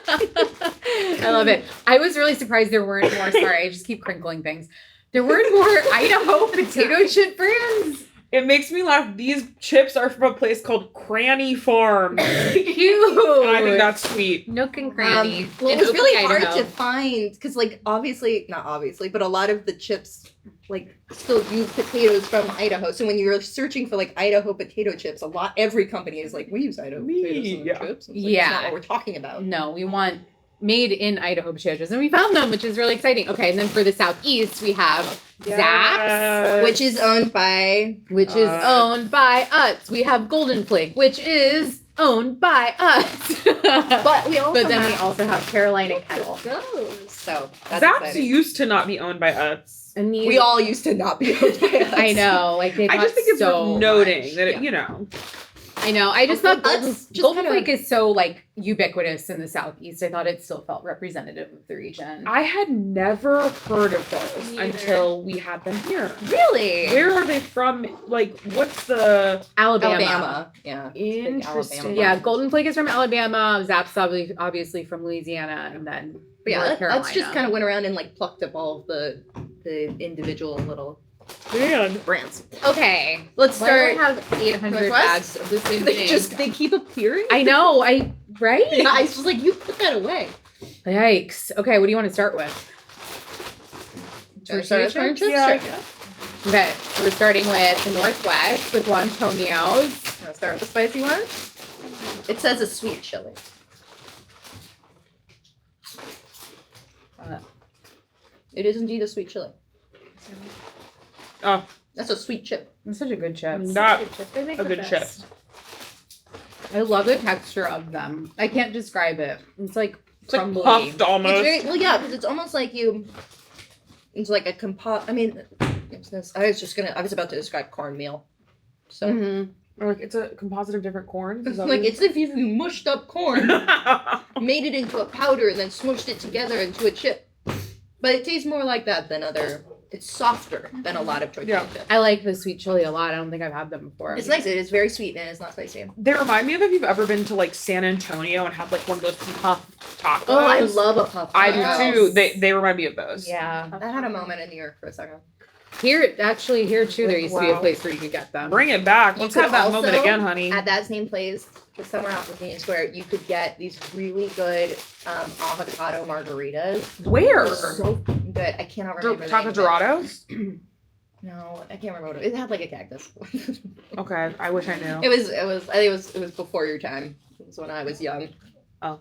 I love it. I was really surprised there weren't more. Sorry, I just keep crinkling things. There weren't more Idaho potato chip brands. It makes me laugh. These chips are from a place called Cranny Farm. Cute. I think that's sweet. Nook and Cranny. Well, it in was really Oakley, hard Idaho. to find because, like, not obviously, but a lot of the chips, like, still use potatoes from Idaho. So when you're searching for, like, Idaho potato chips, every company is like, we use Idaho potatoes in Yeah. chips. It's like, Yeah. It's not what we're talking about. No, we want made in Idaho potato chips, and we found them, which is really exciting. Okay, and then for the southeast, we have Zapp, Yes. Which is owned by which is owned by us. We have Golden Flake, which is owned by us. But we also then we have also have Carolina Kettle. those. So that's Zapp's exciting. used to not be owned by us. And these, We all used to not be owned by us. I know, like they. I just think it's so worth noting much. that it, Yeah. you know. I know. I just thought That's Golden, just Golden kind of- Flake is so like ubiquitous in the southeast. I thought it still felt representative of the region. I had never heard of those Me either. until we had them here. Really? Where are they from? Like, what's the Alabama. Yeah. interesting? Yeah, Golden Flake is from Alabama. Zapp's obviously from Louisiana, and then But yeah, North let's Carolina. just kind of went around and like plucked up all of the individual little Man. brands. Okay, Let's why do I start. have 800 Northwest? bags of the same They thing. they keep appearing. I know. Right? Yeah, I was just like, you put that away. Yikes. Okay, what do you want to start with? Should we start with corn chips? Yeah. Sure. Okay, so we're starting with the Northwest with Juantonio's. Wanna start with the spicy one? It says a sweet chili. It is indeed a sweet chili. Oh, That's a sweet chip. It's such a good chip. not They make a the good chip. best. I love the texture of them. I can't describe it. It's like It's like crumbly. puffed It's almost. very well, yeah, because it's almost like it's like a I mean, I was about to describe cornmeal. So Mhm. Or like it's a composite of different corns. Is that like what it's if you mushed up corn, made it into a powder, and then smushed it together into a chip. But it tastes more like that than other. It's softer than a lot of tortilla chips. I like the sweet chili a lot. I don't think I've had them before. It's nice. It is very sweet and it's not spicy. They remind me of if you've ever been to like San Antonio and had like one of those puff tacos. Oh, I love a puff. I do taco. too. They remind me of those. Yeah. I had a moment in New York for a second. Here too, there used to be a Wow. place where you could get them. Bring it back. You Let's could have that also- moment again, honey. At that same place, just somewhere off of Union Square, you could get these really good avocado margaritas. Where? So good. I cannot remember. the Taco name of it. Dorados? No, I can't remember what it had like a cactus. Okay, I wish I knew. I think it was before your time. It was when I was young. Oh.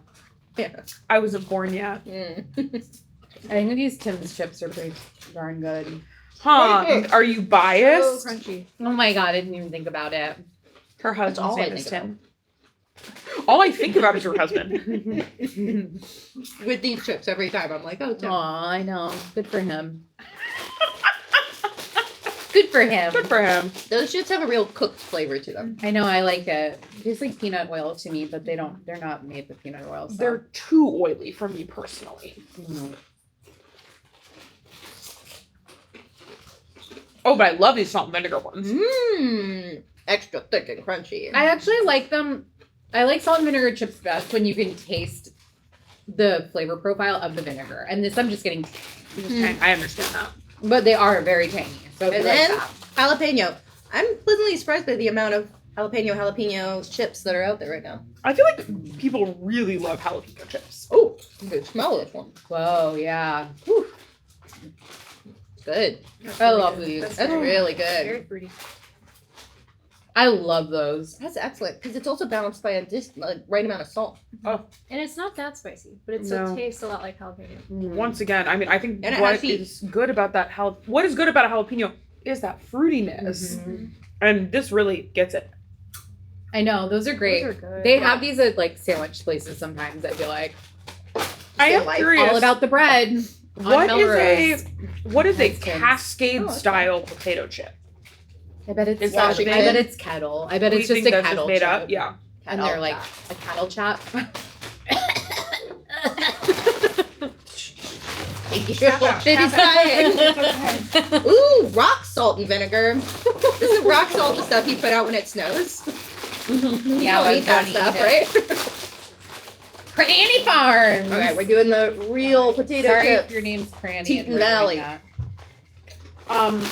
Yeah. I wasn't born yet. I think these Tim's chips are pretty darn good. Huh? Okay. Are you So biased? crunchy. Oh my god, I didn't even think about it. Her husband's all I name is think Tim. All I think about is your husband. With these chips every time, I'm like, oh, Aw, Tim. I know. Good for him. Good for him. Good for him. Those chips have a real cooked flavor to them. I know, I like it. It tastes like peanut oil to me, but they're not made with peanut oil. So. They're too oily for me personally. Mm. Oh, but I love these salt and vinegar ones. Mmm. Extra thick and crunchy. I actually like them. I like salt and vinegar chips best when you can taste the flavor profile of the vinegar. And this, I'm just getting, I understand that. but they are very tangy. So if And you like then that. jalapeno. I'm pleasantly surprised by the amount of jalapeno chips that are out there right now. I feel like people really love jalapeno chips. Oh, you can smell this one. Whoa, yeah. Good. I love these. That's really good. Very fruity. I love those. That's excellent because it's also balanced by a right amount of salt. And it's not that spicy, but it No. tastes a lot like jalapeno. Mm. Once again, I mean, I think And it what has heat. is good about that what is good about a jalapeno is that fruitiness. Mm-hmm. And this really gets it. I know, those are great. Those are good. They have these at like sandwich places sometimes, I feel like. I am like, curious. All about the bread. on What is Melrose. what is a That's good. Cascade Oh, style potato chip? I bet it's Is that I big? bet it's Kettle. I bet We it's just think a that's Kettle made chip. up. Yeah. And they're like a Kettle chop. Thank you. Baby's dying. Ooh, rock salt and vinegar. This is rock salt, the stuff you put out when it snows. Yeah, Don't eat that stuff, right? Cranny Farms. Okay, we're doing the real potato Sorry chip. if your name's Cranny. Teton and we're Valley. doing that.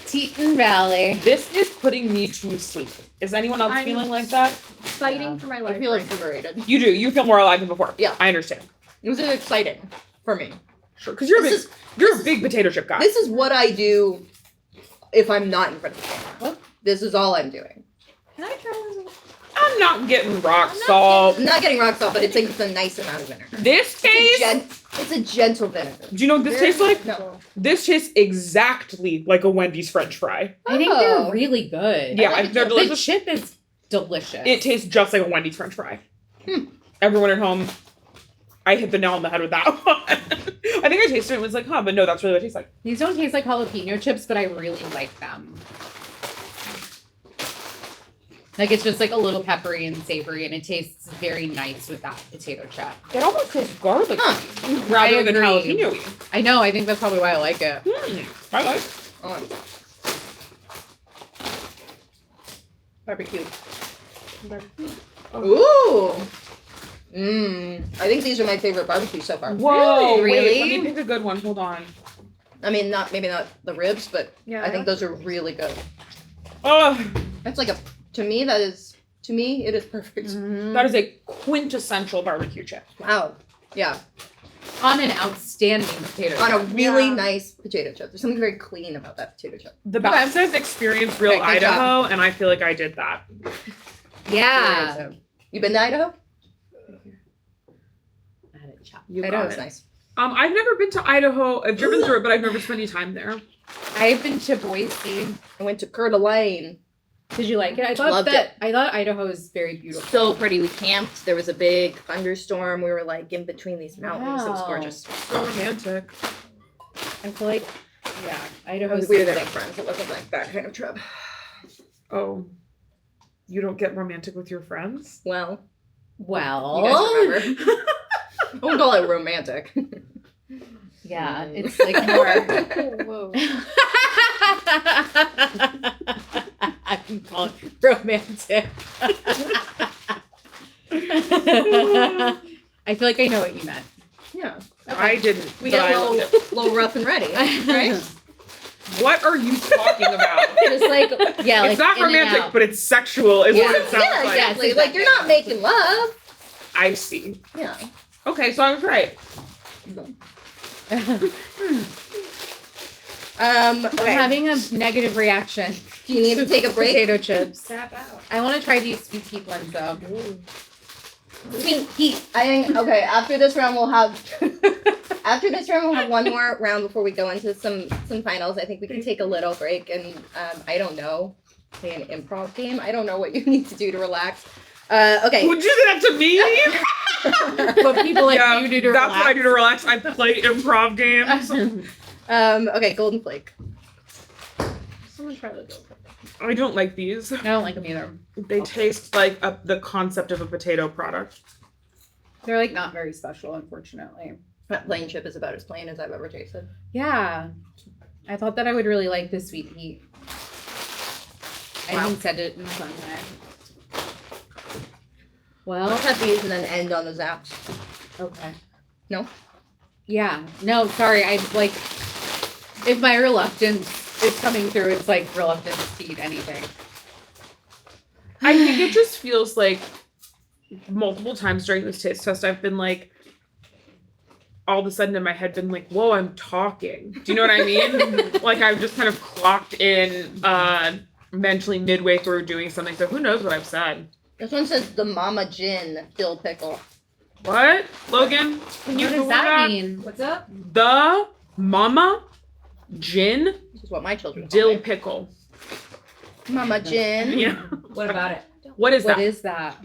Teton Valley. This is putting me to sleep. Is anyone else I'm- feeling like that? Fighting for my life. I feel right exhilarated. You do. You feel more alive than before. Yeah. I understand. This is exciting for me. Sure. Because you're This you're a big potato chip guy. This is what I do if I'm not in front of the camera. This is all I'm doing. Can I try this? I'm not getting rock salt. I'm not getting rock salt, but it's like a nice amount of vinegar. This tastes. It's a gentle vinegar. Do you know what this tastes like? No. This tastes exactly like a Wendy's French fry. I think Oh. they're really good. Yeah, like they're the The delicious. chip is delicious. It tastes just like a Wendy's French fry. Everyone at home, I hit the nail on the head with that one. I think I tasted it and was like, huh, but no, that's really what it tastes like. These don't taste like jalapeno chips, but I really like them. Like it's just like a little peppery and savory, and it tastes very nice with that potato chip. It almost tastes garlic rather I than agree. jalapeno-y. I know. I think that's probably why I like it. I like Barbecue. Ooh. I think these are my favorite barbecue so far. Whoa, Really? wait, let me pick a good one. Hold on. I mean, maybe not the ribs, but Yeah. I think those are really good. Oh, That's like to me, it is perfect. that is a quintessential barbecue chip. Wow. Yeah. On an outstanding potato On a chip. really Yeah. nice potato chip. There's something very clean about that potato chip. The best says experience real Okay, good Idaho, and I feel like I did that. Yeah. You been to Idaho? You Idaho got is it. nice. I've never been to Idaho. I've driven through it, but I've never spent any time there. I've been to Boise. I went to Coeur d'Alene. Did you like it? I thought Loved I thought Idaho was very beautiful. So pretty. We camped. There was a big thunderstorm. We were like in between these mountains. It was Wow. gorgeous. So romantic. I feel like, yeah, Idaho's We were there with friends. It wasn't like that kind of trip. Oh, you don't get romantic with your friends? Well, Well, you guys remember. I wouldn't call it romantic. yeah, it's like more. Whoa. I can call it romantic. I feel like I know what you meant. Yeah. I didn't. We but get I a loved little, it. little rough and ready, right? What are you talking about? Just like, yeah, like It's not in and romantic, out. but it's sexual, is what it sounds Yeah, like. exactly. Yes, Like you're not making love. I see. Yeah. Okay, so I was right. I'm Okay. having a negative reaction. Do you need to take a break? Potato chips. Tap out. I want to try these sweet heat ones though. Sweet heat. I think okay. After this round, we'll have one more round before we go into some finals. I think we can take a little break and I don't know, play an improv game. I don't know what you need to do to relax. Okay. Would you do that to me? What people like you do to that's relax. what I do to relax. I play improv games. Okay. Golden Flake. Someone try the dough. I don't like these. I don't like them either. They taste like the concept of a potato product. They're like not very special, unfortunately. That plain chip is about as plain as I've ever tasted. Yeah, I thought that I would really like the sweet heat. I Wow. even said it in some way. Well, Let's have these and then end on the Zapps. okay. No? Yeah. No, sorry. I like if my reluctance is coming through, it's like reluctance to eat anything. I think it just feels like multiple times during this taste test, I've been like, all of a sudden in my head, been like, whoa, I'm talking. Do you know what I mean? Like I've just kind of clocked in mentally midway through doing something. So who knows what I've said? This one says the Mama Gin dill pickle. What? Logan? Can you What does Google that mean? What's up? The Mama Gin Which is what my children call Dill me. pickle. Mama Jen. Yeah. What about it? What is What that? is that?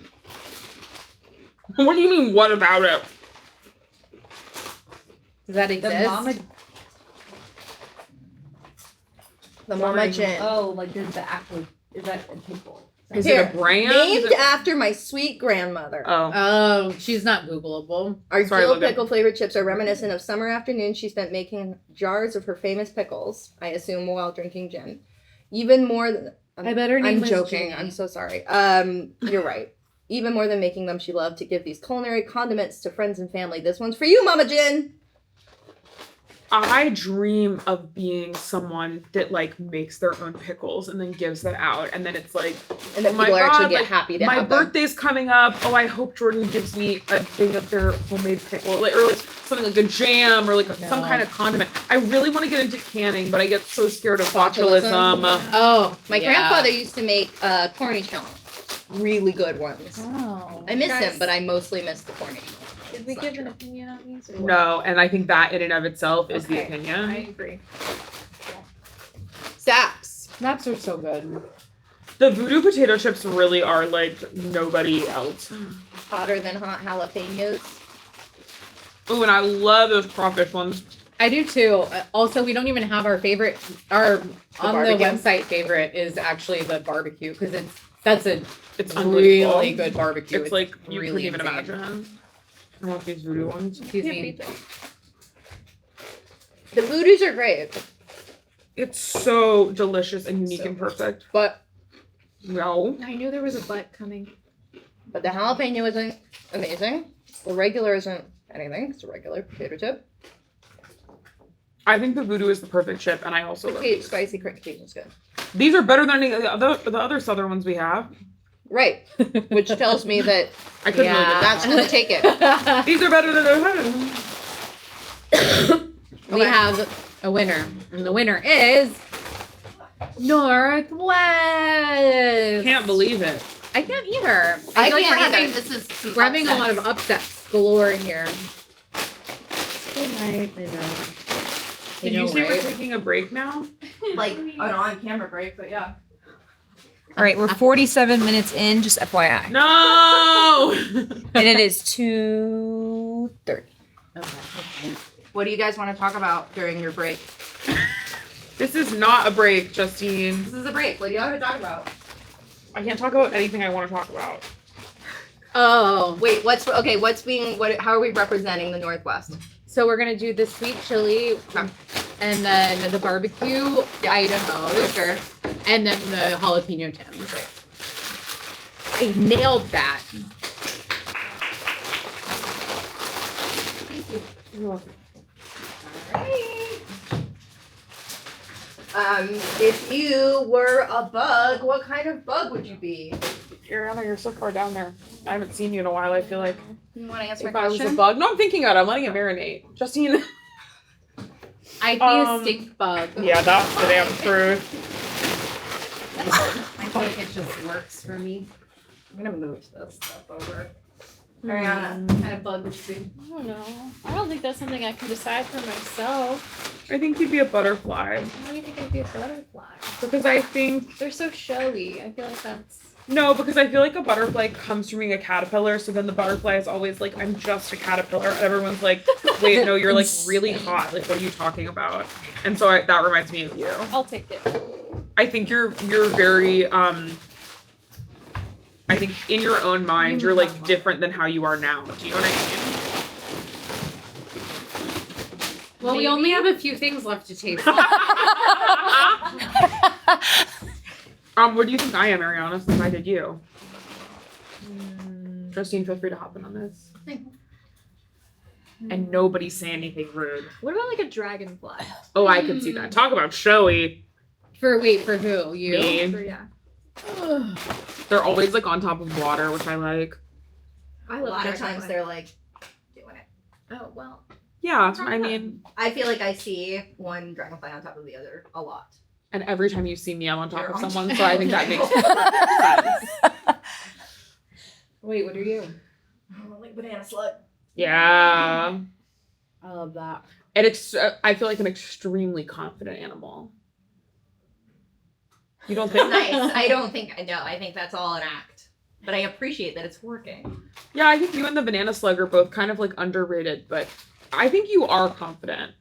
What do you mean, what about it? Does that The exist? mama. The Mama Jen. Oh, like there's the actual. Is that a pickle? Is Here, it a brand? Named Is it- after my sweet grandmother. Oh. Oh, she's not Googleable. Our Sorry, dill Logan. pickle flavored chips are reminiscent of summer afternoons she spent making jars of her famous pickles, I assume while drinking gin. Even more than I bet her name I'm was joking. Ginny. I'm so sorry. You're right. Even more than making them, she loved to give these culinary condiments to friends and family. This one's for you, Mama Jen. I dream of being someone that like makes their own pickles and then gives them out, and then it's like, And then oh my people God, actually get like, happy to my have them. birthday's coming up. Oh, I hope Jordan gives me a thing of their homemade pickle, like, or like something like a jam or like some kind of condiment. I really want to get into canning, but I get so scared of botulism. Oh, My yeah. grandfather used to make cornichon. Really good ones. Oh. I miss Guys. him, but I mostly miss the cornichon. Did we It's give not an true. opinion on these? Or what? No, and I think that in and of itself is the Okay. opinion. I agree. Zaps. Snaps are so good. The voodoo potato chips really are like nobody else. Hotter than hot jalapenos. Oh, and I love those crawfish ones. I do too. Also, we don't even have our favorite. Our on barbecue? the website favorite is actually the barbecue because that's a It's really unbelievable. good barbecue. It's like you really couldn't even insane. imagine. I want these voodoo ones. Excuse Can't me. beat that. The voodoos are great, It's so delicious and unique So and perfect. but No. I knew there was a butt coming. the jalapeno isn't amazing. The regular isn't anything. It's a regular potato chip. I think the voodoo is the perfect chip, and I also love Okay, these. spicy Cajun is good. These are better than any of the other southern ones we have. Right, which tells me that I couldn't Yeah. really that's gonna take it. These are better than the We have a winner, and the winner is Northwest. Can't believe it. I can't either. I feel like can't we're either. having, This is some we're having a lot upsets. of upsets galore here. Good night. Did you say we're taking a break now? like An on-camera break, but yeah. All right, we're 47 minutes in, just FYI. No. And it is 2:30. What do you guys want to talk about during your break? This is not a break, Justine. This is a break. What do you want to talk about? I can't talk about anything I want to talk about. Oh, Wait, how are we representing the Northwest? so we're gonna do the sweet chili, and then the barbecue Idaho, Sure. and then the jalapeno Tims. I nailed that. If you were a bug, what kind of bug would you be? Ariana, you're so far down there. I haven't seen you in a while, I feel like. You want to answer If my I was a question? bug. No, I'm thinking about it. I'm letting it marinate. Justine. I'd be a stink bug. Yeah, that's the damn truth. I think it just works for me. I'm gonna move this stuff over. Ariana, what kind of bug would you be? I don't know. I don't think that's something I can decide for myself. I think you'd be a butterfly. Why do you think I'd be a butterfly? Because I think They're so showy. I feel like that's. no, because I feel like a butterfly comes from being a caterpillar, so then the butterfly is always like, I'm just a caterpillar. And everyone's like, wait, no, you're like really hot. Like, what are you talking about? And so that reminds me of you. I'll take it. I think you're very I think in your own mind you're like different than how you are now. Do you know what I Well, we only have a few things left to taste. mean? What do you think I am, Ariana, since I did you? Justine, feel free to hop in on this. And nobody say anything rude. What about like a dragonfly? Oh, I could see that. Talk about showy. For who? You? Me. Or, yeah. They're always like on top of water, which I like. I A love lot of dragonfly. times they're like doing it. Oh well. Yeah, I mean, I feel like I see one dragonfly on top of the other a lot. and every time you see me, I'm on top You're of on someone, top. so I think that makes sense. Wait, what are you? Like banana slug. Yeah. I love that. I feel like an extremely confident animal. You don't It's think? nice. I don't think, no, I think that's all an act. But I appreciate that it's working. Yeah, I think you and the banana slug are both kind of like underrated, but I think you are confident.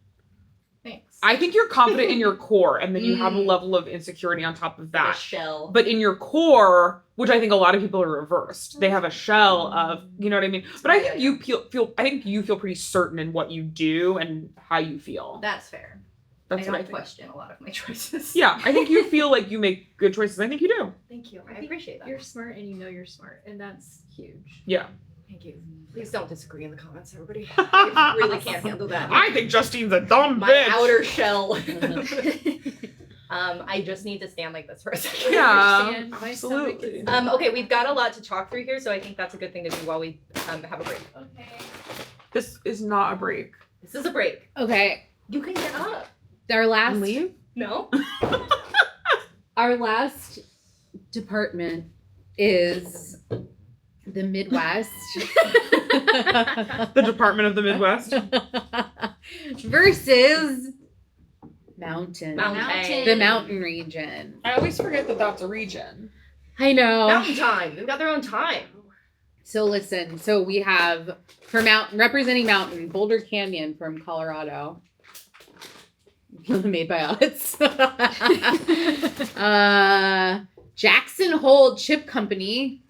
Thanks. I think you're confident in your core, and then you have a level of insecurity on top of The that. shell. But in your core, which I think a lot of people are reversed, they have a shell of, you know what I mean? But I think you feel I think you feel pretty certain in what you do and how you feel. That's fair. That's I what I don't think. question a lot of my choices. Yeah, I think you feel like you make good choices. I think you do. Thank you. I think appreciate that. You're smart and you know you're smart, and that's huge. Yeah. Thank you. Please don't disagree in the comments, everybody. I really can't handle that. I think Justine's a dumb My bitch. outer shell. I just need to stand like this for a second. Yeah, Understand. My stomach absolutely. is- Okay, we've got a lot to talk through here, so I think that's a good thing to do while we have a break. Okay. This is not a break. This is a break. Okay. You can get up. Our last Leave? No? our last department is the Midwest. The Department of the Midwest. Versus mountain. Mountain. The mountain region. I always forget that that's a region. I know. Mountain time. They've got their own time. So listen, so we have for mountain representing mountain, Boulder Canyon from Colorado. Made by us. Jackson Hole Chip Company.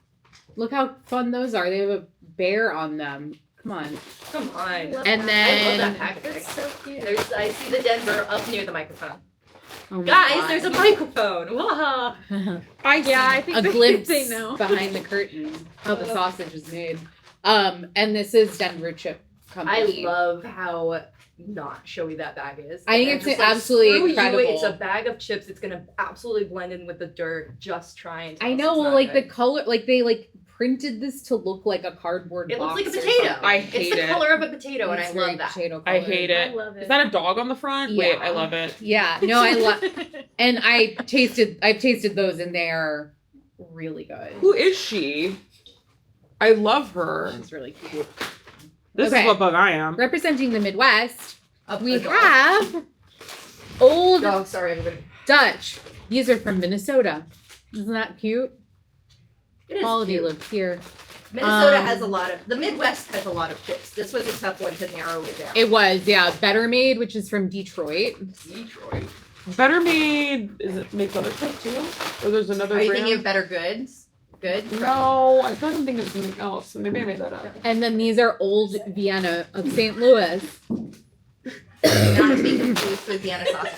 Look how fun those are. They have a bear on them. Come on. Come on. And I love that then packaging. That's so cute. I see the Denver up near the microphone. oh my Guys, God. there's a microphone. Wah. I think a they- glimpse they know. behind the curtain how the sausage is made. And this is Denver Chip I Company. love how not showy that bag is. I think And it's just absolutely screw you, incredible. it's a bag of chips. It's gonna absolutely blend in with the dirt. Just try and tell I us know, it's well, not like the good. color, like they like printed this to look like a cardboard It looks box. like a or potato. something. I It's hate the it. color of a potato, and It's I very love that. potato I color. hate I it. love it. Is that a dog on the front? Yeah. Wait, I love it. Yeah, no, I love, and I've tasted those, and they are really good. Who is she? I love her. She's really cute. This Okay. is what bug I am. Representing the Midwest, we A dog. have Old Oh, sorry, everybody. Dutch. These are from Minnesota. Isn't that cute? It is Quality cute. lives here. Minnesota Um, has a lot of. The Midwest has a lot of chips. This was a tough one to narrow it down. It was, yeah, Better Made, which is from Detroit. Detroit. Better Made is it makes other stuff too? Or there's another Are you brand? thinking of Better Goods? Good. No, I feel like I'm thinking of something else. So maybe I made that up. And then these are Old Vienna of St. Louis. Not to be confused with Vienna sausage.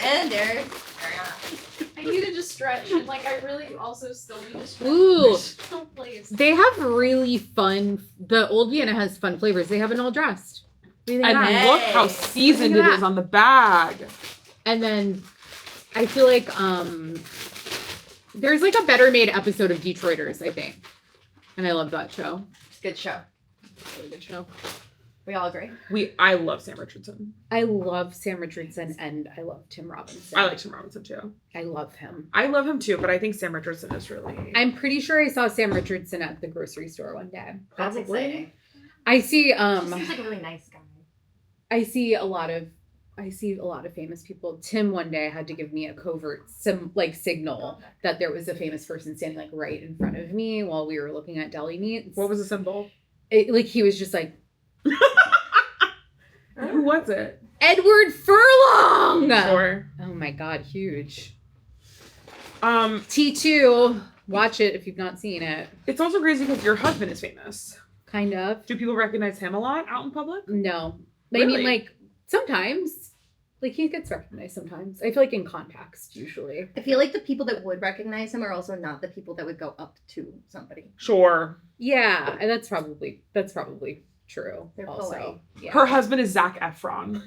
And there. I need to just stretch, and like I really also still need to stretch. Ooh. Oh, please. They have really fun, the Old Vienna has fun flavors. They have an all dressed. What do you think And of that? Hey. look how seasoned Look it at is on the bag. And then I feel like there's like a Better Made episode of Detroiters, I think. And I love that show. It's a good show. Really good show. We all agree. I love Sam Richardson. I love Sam Richardson and I love Tim Robinson. I like Tim Robinson too. I love him. I love him too, but I think Sam Richardson is really. I'm pretty sure I saw Sam Richardson at the grocery store one day. That's Probably. exciting. I see He seems like a really nice guy. I see a lot of famous people. Tim one day had to give me a covert signal that there was a famous person standing like right in front of me while we were looking at deli meats. What was the symbol? Like he was just like Who was it? Edward Furlong. Sure. Oh my god, huge. T2. Watch it if you've not seen it. It's also crazy because your husband is famous. Kind of. Do people recognize him a lot out in public? No. But I mean Really? like sometimes. Like he gets recognized sometimes. I feel like in context usually. I feel like the people that would recognize him are also not the people that would go up to somebody. Sure. Yeah, and that's probably true. They're also. polite. Yeah. Her husband is Zac Efron.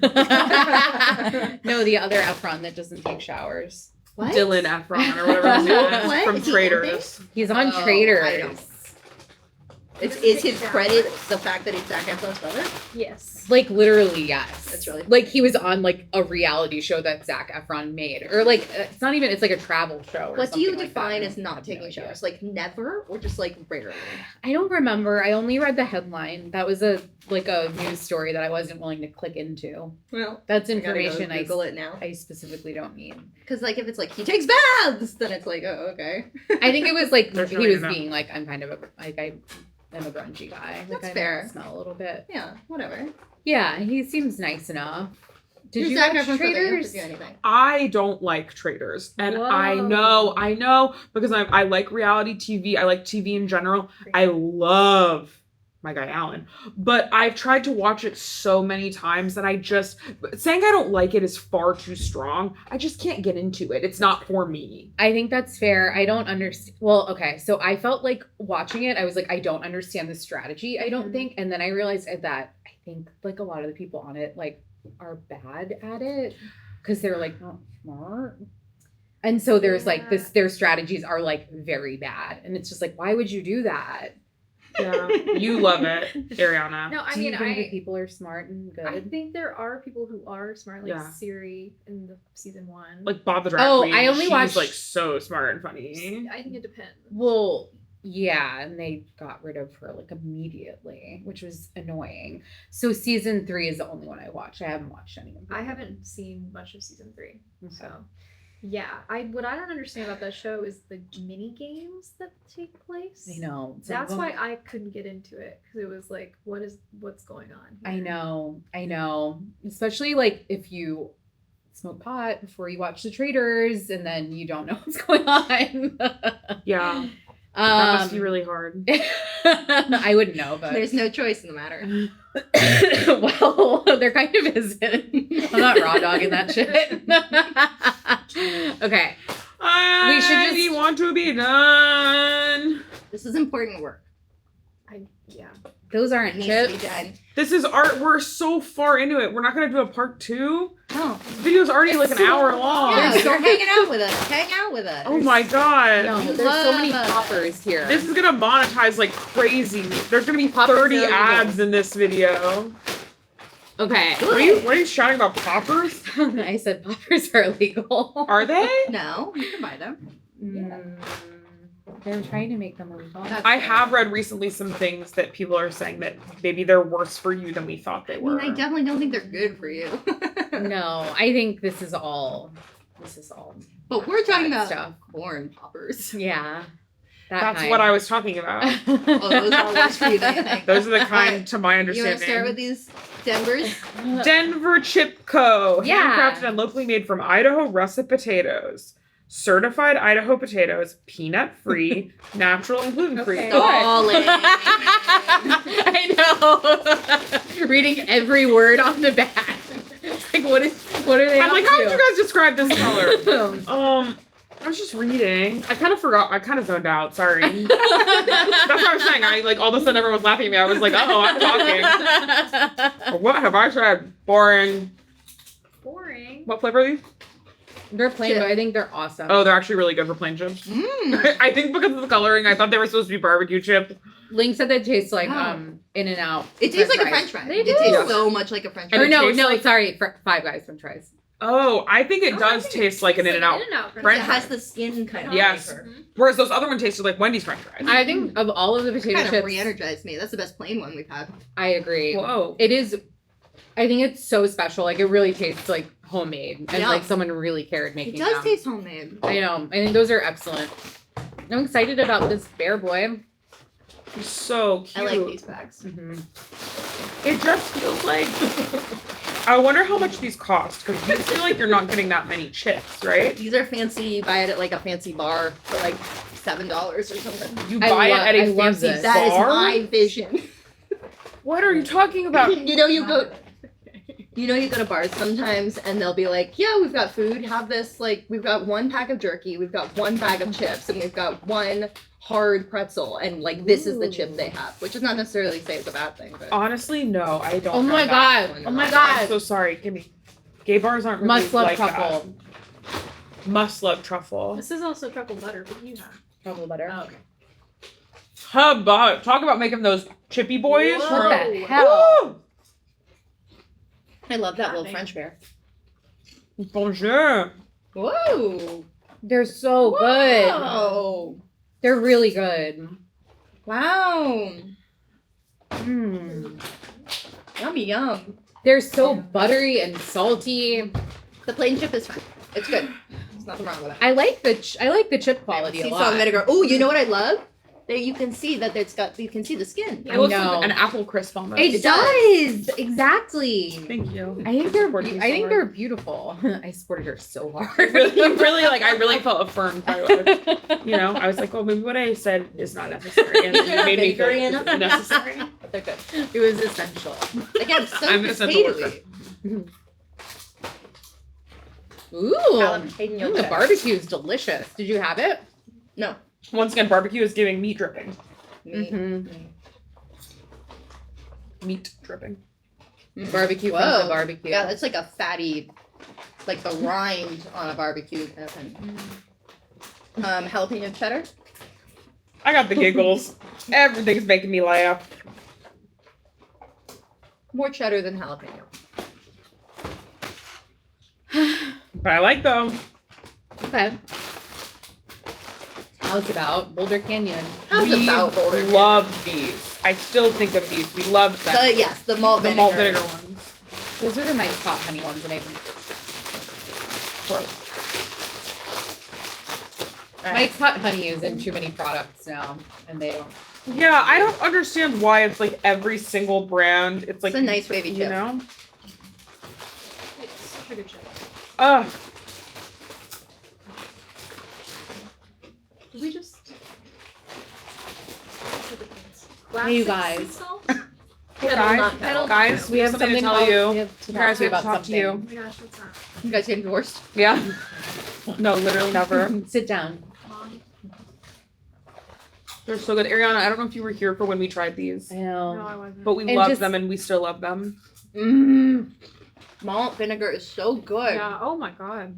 No, the other Efron that doesn't take showers. What? Dylan Efron or whatever his name is What? from Is he Traders. He's on Oh, I Traders. Is his credit the fact that it's Zac Efron's brother? Yes. Like literally, yes. That's really like he was on like a reality show that Zac Efron made, or like it's not even. It's like a travel show. Or What do you something like that. define I as not have no taking idea. shows? Like never, or just like rarely? I don't remember. I only read the headline. That was a news story that I wasn't willing to click into. Well, That's I gotta go information Google it now. I specifically don't need. Because like if it's like he takes baths, then it's like, oh, okay. I think it was like There's he really was enough. being like, I'm kind of a like I'm a grungy guy. Like, That's I fair. Smell a little bit. Yeah, whatever. Yeah, he seems nice enough. Did Who's you Zac watch Efron's brother? You don't have Traders? to do anything. I don't like Traders. And I know, because I like reality TV. I like TV in general. I love my guy Alan. But I've tried to watch it so many times that saying I don't like it is far too strong. I just can't get into it. It's not for me. I think that's fair. I don't understand. Well, okay. So I felt like watching it, I was like, I don't understand the strategy, I don't think. And then I realized that I think like a lot of the people on it like are bad at it because they're like not smart. And so there's like this, their strategies are like very bad. And it's just like, why would you do that? Yeah. You love it, Ariana. No, I Do you mean, think that people are smart and good? I think there are people who are smart, like Yeah. Siri in the season 1. Like Bob the Drag Oh, Queen. I only she's watched- like so smart and funny. I think it depends. Well, yeah, and they got rid of her like immediately, which was annoying. So season 3 is the only one I watched. I haven't watched any of them. I haven't seen much of season 3, so yeah. What I don't understand about that show is the mini games that take place. I know. That's why I couldn't get into it, because it was like, what's going on here? I know. Especially like if you smoke pot before you watch the Traders and then you don't know what's going on. Yeah. That must be really hard. I wouldn't know, but There's no choice in the matter. well, there kind of isn't. I'm not raw dogging that shit. Okay. We should just- want to be done. This is important work. Yeah. Those aren't It needs to be chips. done. This is art. We're so far into it. We're not gonna do a part 2. Oh, This video's already like an hour long. yeah, There's so you're hanging out with us. Hang out with us. Oh my god. No, You there's so many love us. poppers here. This is gonna monetize like crazy. There's gonna be Poppers 30 are illegal. ads in this video. Okay. What are you shouting about poppers? I said poppers are illegal. Are they? No, you can buy them. They're trying to make them illegal. I have read recently some things that people are saying that maybe they're worse for you than we thought they I were. mean, I definitely don't think they're good for you. No, I think this is all. But we're talking about stuff. corn poppers. Yeah. That's what I was talking about. Oh, those are worse for you than you think. Those are the kind, Alright, to my You want to understanding. start with these Denvers? Denver Chip Co. Yeah. Handcrafted and locally made from Idaho russet potatoes. Certified Idaho potatoes, peanut free, natural and gluten free. Okay. Stalling. I know. Reading every word on the back. It's like what are they? I'm like, how would you guys describe this color? guys? I was just reading. I kind of forgot. I kind of zoned out. Sorry. That's what I was saying. I like all of a sudden everyone was laughing at me. I was like, oh, I'm talking. What have I tried? Boring. Boring. What flavor are these? They're plain, but I think they're awesome. Oh, they're actually really good for plain chips. Mm. I think because of the coloring, I thought they were supposed to be barbecue chip. Link said they taste like Oh. In-N-Out. It tastes like a fries. French fry. They It do. tastes Yeah. so much like a French And fry. Or it no, tastes like- sorry, Five Guys French fries. Oh, I think it No, does I think taste like an In-N-Out. In-N-Out It French has fry. the skin kind of Yes. flavor. Whereas those other ones tasted like Wendy's French fries. I think of all of the potato Kind of chips, re-energized me. That's the best plain one we've had. I agree. Whoa. It is. I think it's so special. Like it really tastes like homemade, and Yeah. like someone really cared making It does them. taste homemade. I know. I think those are excellent. I'm excited about this bear boy. He's so I cute. like these bags. It just feels like. I wonder how much these cost because you feel like you're not getting that many chips, right? These are fancy. You buy it at like a fancy bar for like $7 or something. You I buy love- it at I a love fancy this. That is bar. my vision. What are you talking about? You know, you go to bars sometimes and they'll be like, yeah, we've got food, have this, like, we've got 1 pack of jerky, we've got 1 bag of chips, and we've got 1 hard pretzel, and like, this is the chip they have, which is not necessarily say it's a bad thing, but Honestly, no, I don't. Oh know my that. god! Oh my I'm god! so sorry. Give me. Gay bars aren't really Must love like truffle. that. Must love truffle. This is also truffle butter, but you have. Truffle butter. Oh, okay. Hubba. Talk about making those chippy boys. What Whoa. the hell? Woo! I love that little French bear. Bonjour. Whoa. They're so good. Whoa. They're really good. Wow. Mm. Yummy yum. They're so buttery and salty. The plain chip is fine. It's good. There's nothing wrong with it. I like the chip quality a Sea lot. salt and vinegar. Oh, you know what I love? That you can see that you can see the skin. It looks know. like an apple crisp almost. It does exactly. Thank you. I think they're. Supported you I so think hard. they're beautiful. I supported her so hard. I really felt affirmed by what you know. I was like, well, maybe what I said is not necessary, and it made me feel Vinegary enough? necessary. But they're good. It was essential. Again, so I'm an essential potatoey. Ooh, Jalapeno the cheddar. barbecue is delicious. Did you have it? No. Once again, barbecue is giving meat dripping. Mm-hmm. Meat dripping. Barbecue from Whoa. the barbecue. Yeah, that's like a fatty, like the rind on a barbecue kind of thing. Jalapeno cheddar. I got the giggles. Everything's making me laugh. More cheddar than jalapeno. But I like them. Okay. How's about Boulder Canyon? How's We about Boulder? love these. I still think of these. We love them. Yes, the malt The vinegar. malt vinegar ones. Those are my top honey ones, and I my hot honey is in too many products now, and they don't. Yeah, I don't understand why it's like every single brand. It's like It's a nice baby you chip. know. It's such a good chip. Ugh. Did we just? Hey, you guys. Guys, We have something something to tell else- you. We have to Guys, talk we about have to talk to something. Oh you. my gosh, what's that? You guys getting divorced? Yeah. No, literally never. Sit down. Mom? They're so good. Ariana, I don't know if you were here for when we tried these, I No, know. I wasn't. but we And love just- them and we still love them. Mmm. Malt vinegar is so good. Yeah. Oh my god.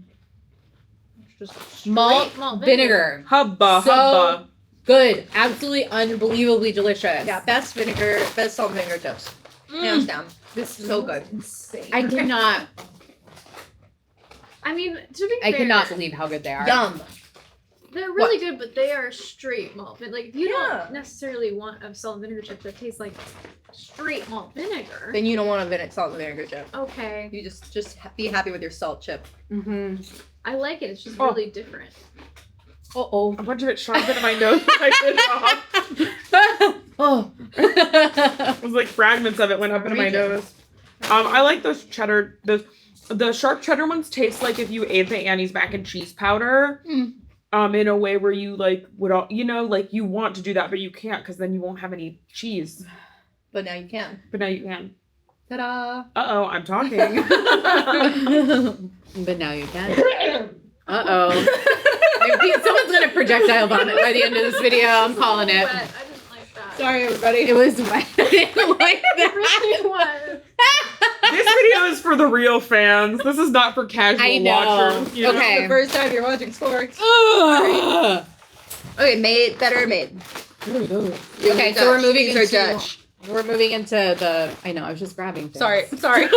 It's just Malt straight vinegar. Hubba, So- hubba. Good. Absolutely unbelievably delicious. Yeah, best vinegar, best salt and vinegar toast. Hands down. This So good. Insane. I cannot. I mean, to be I fair, cannot believe how good they are. Yum. they're really good, but they are straight malt. Like if you Yeah. don't necessarily want a salt and vinegar chip that tastes like straight malt vinegar. Then you don't want a salt and vinegar chip. Okay, You just be happy with your salt chip. Mm-hmm. I like it. It's just Oh. really different. Oh A bunch of it shot into my nose. I did it off. oh. It was like fragments of it went up into my Region. nose. I like those cheddar. The sharp cheddar ones taste like if you ate the Annie's mac and cheese powder. In a way where you like would all like you want to do that, but you can't because then you won't have any cheese. But now you can. But now you can. Ta-da! I'm talking. But now you can. Someone's gonna projectile vomit by the end of this video. I'm calling it. But I didn't like that. Sorry, everybody. It was wet. I didn't like It that. really was. This video is for the real fans. This is not for casual I know. watchers. You know? Okay. The first time you're watching Sporked. Ugh. Okay, better made. Okay, so we're moving These are into Dutch. we're moving into the. I know. I was just grabbing. Things. Sorry.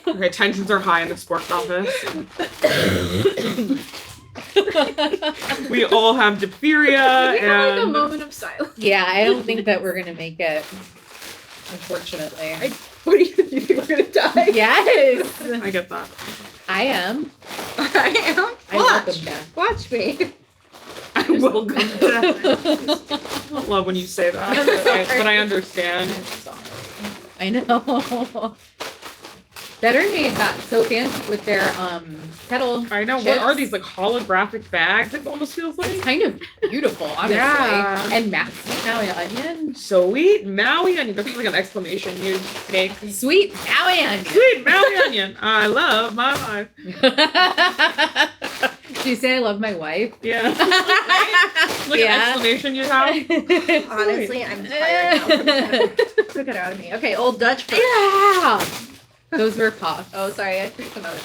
Okay, tensions are high in the sports office. We all have diphtheria We had like a and moment of silence. Yeah, I don't think that we're gonna make it. Unfortunately. What do you think we're gonna die? Yes, I get that. I am. I am. I welcome death. Watch me. I will go to death. I don't love when you say that, but I understand. I know. Better Made got so fancy with their Kettle. I know. What chips. are these like holographic bags? It almost feels like Kind of beautiful, honestly. Yeah. And Maui onion. sweet Maui onion. This is like an exclamation you make. Sweet Maui onion. Sweet Maui onion. I love my life. Do you say I love my wife? Yeah. Like an exclamation you have. Honestly, I'm tired now. Took it out of me. Okay, Old Dutch. First. Yeah. Those were puffs. Oh, sorry, I freaked them out.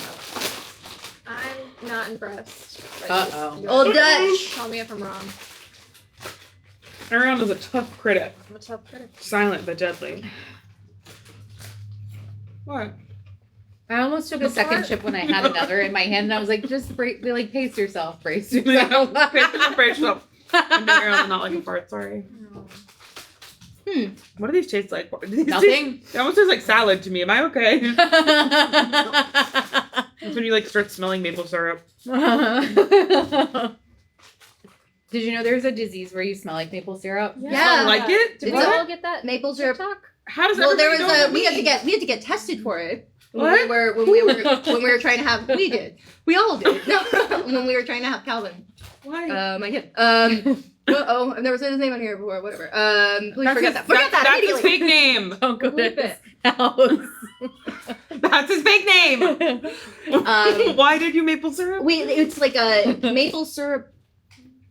I'm not impressed. Uh-oh. You Old guys Dutch. Tell me if I'm wrong. Ariana is a tough critic. I'm a tough critic. Silent but deadly. What? I almost took a The second part- chip when I had another in my hand, and I was like, just pace yourself, brace yourself. Brace yourself. I'm not like a fart, sorry. What do these taste like? Nothing. It almost tastes like salad to me. Am I okay? That's when you like start smelling maple syrup. Did you know there's a disease where you smell like maple syrup? Yeah. Like it? Did we What? all get that? Maple syrup. TikTok? How does Well, there was everybody know a we that had to get tested for it. What? When we were trying to have we all did. No, when we were trying to have Calvin. Why? My kid. I've never said his name on here before. Whatever. Please forget that. Forget that. That's his immediately. fake name. Oh, go Bleep to his house. That's his fake name. Why did you maple syrup? It's like a maple syrup,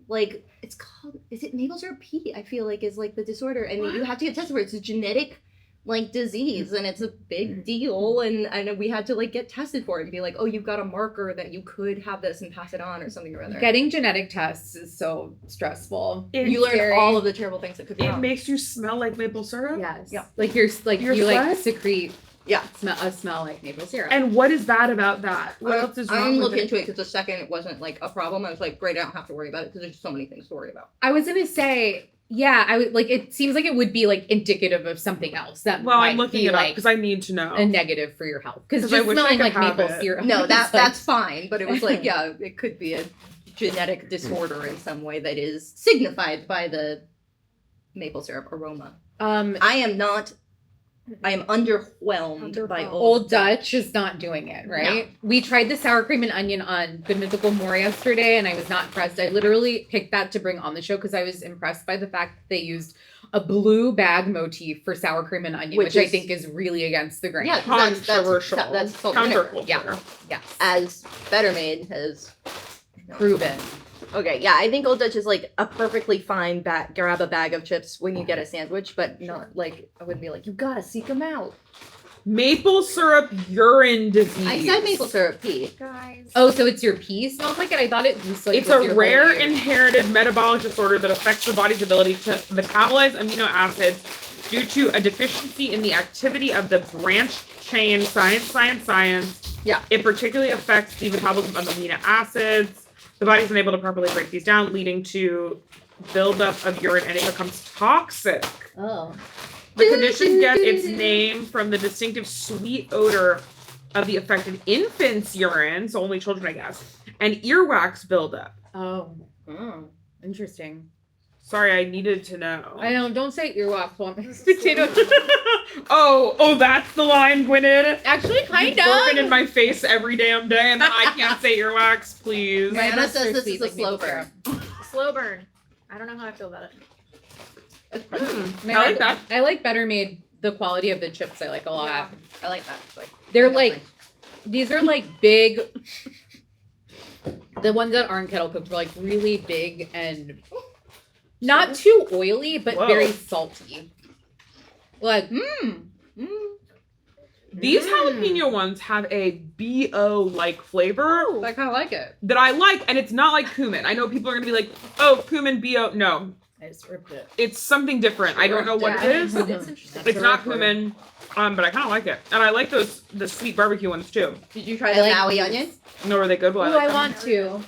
like it's called. Is it maple syrup P? I feel like is like the disorder, and you have to get tested for it. It's a genetic like disease, and it's a big deal. And we had to like get tested for it and be like, oh, you've got a marker that you could have this and pass it on or something or other. Getting genetic tests is so stressful. You learn scary. all of the terrible things that could be It wrong. makes you smell like maple syrup? Yes. Yeah. Like you Your like sweat? secrete. Yeah. Smell like maple syrup. And what is that about that? What else is wrong I'm with looking it? into it because the second it wasn't like a problem, I was like, great, I don't have to worry about it because there's so many things to worry about. I was gonna say, yeah, I would like. It seems like it would be like indicative of something else that Well, might I'm looking be it up like because I need to know. a negative for your health. Because 'Cause I just wish I smelling could like have maple it. syrup. No, is, like- that's fine, but it was like, yeah, it could be a genetic disorder in some way that is signified by the maple syrup aroma. I am underwhelmed by Old Dutch is not doing it, right? We tried the sour cream and onion on Good Mythical more yesterday, and I was not impressed. I literally picked that to bring on the show because I was impressed by the fact that they used a blue bag motif for sour cream and onion, which I is- think is really against the grain. Yeah, Controversial. that's vinegar. counterculture. Yeah. Yes. As Better Made has Proven. Okay, yeah, I think Old Dutch is like a perfectly fine grab a bag of chips when you get a sandwich, but not like I wouldn't be like, you gotta seek them out. Maple syrup urine disease. I said maple syrup P. Guys. Oh, so it's your pea smells like it? I thought it was like It's with a your rare whole ear. inherited metabolic disorder that affects the body's ability to metabolize amino acids due to a deficiency in the activity of the branched chain science. Yeah. It particularly affects the metabolism of amino acids. The body's unable to properly break these down, leading to buildup of urine, and it becomes toxic. Oh. The condition gets its name from the distinctive sweet odor of the affected infant's urine, so only children, I guess, and earwax buildup. Oh. Interesting. Sorry, I needed to know. I don't say earwax on potato. Oh, that's the line, Gwyneth. Actually, kind You've broken in of. my face every damn day, and then I can't say earwax, please. My Anna says mustard this is sweet a like slow maple burn. syrup. Slow burn. I don't know how I feel about it. I like that. I like Better Made. The quality of the chips I like a lot. Yeah. I like that. It's like, They're like, these are like big. The ones that aren't kettle cooked are like really big and not too oily, but Whoa. very salty. Like, These jalapeno ones have a BO-like flavor I kind of like it. that I like, and it's not like cumin. I know people are going to be like, oh, cumin, BO. No, I just ripped it. it's something different. I don't know what it is. It's interesting. It's not cumin, but I kind of like it. And I like the sweet barbecue ones, too. did you try the Maui onion? No, are they good? Well, Oh, I I like them. want to.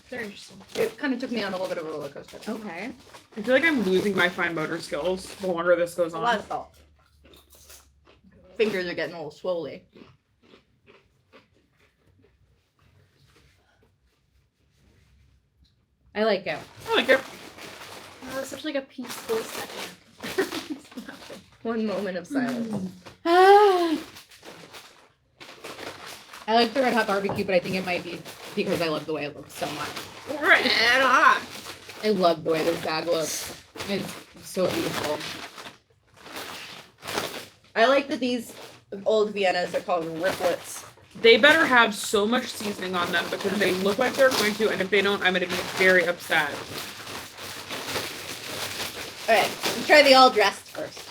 They're interesting. It kind of took me on a little bit of a roller coaster. Okay. I feel like I'm losing my fine motor skills the longer this goes A lot on. of salt. Fingers are getting a little swolly. I like it. I like it. Oh, it's such like a peaceful second. One moment of silence. I like the red hot barbecue, but I think it might be because I love the way it looks so much. Red hot. I love the way this bag looks. It's so beautiful. I like that these old Viennas are called riplets. They better have so much seasoning on them because they look like they're going to, and if they don't, I'm going to be very upset. Alright, let's try the all dressed first.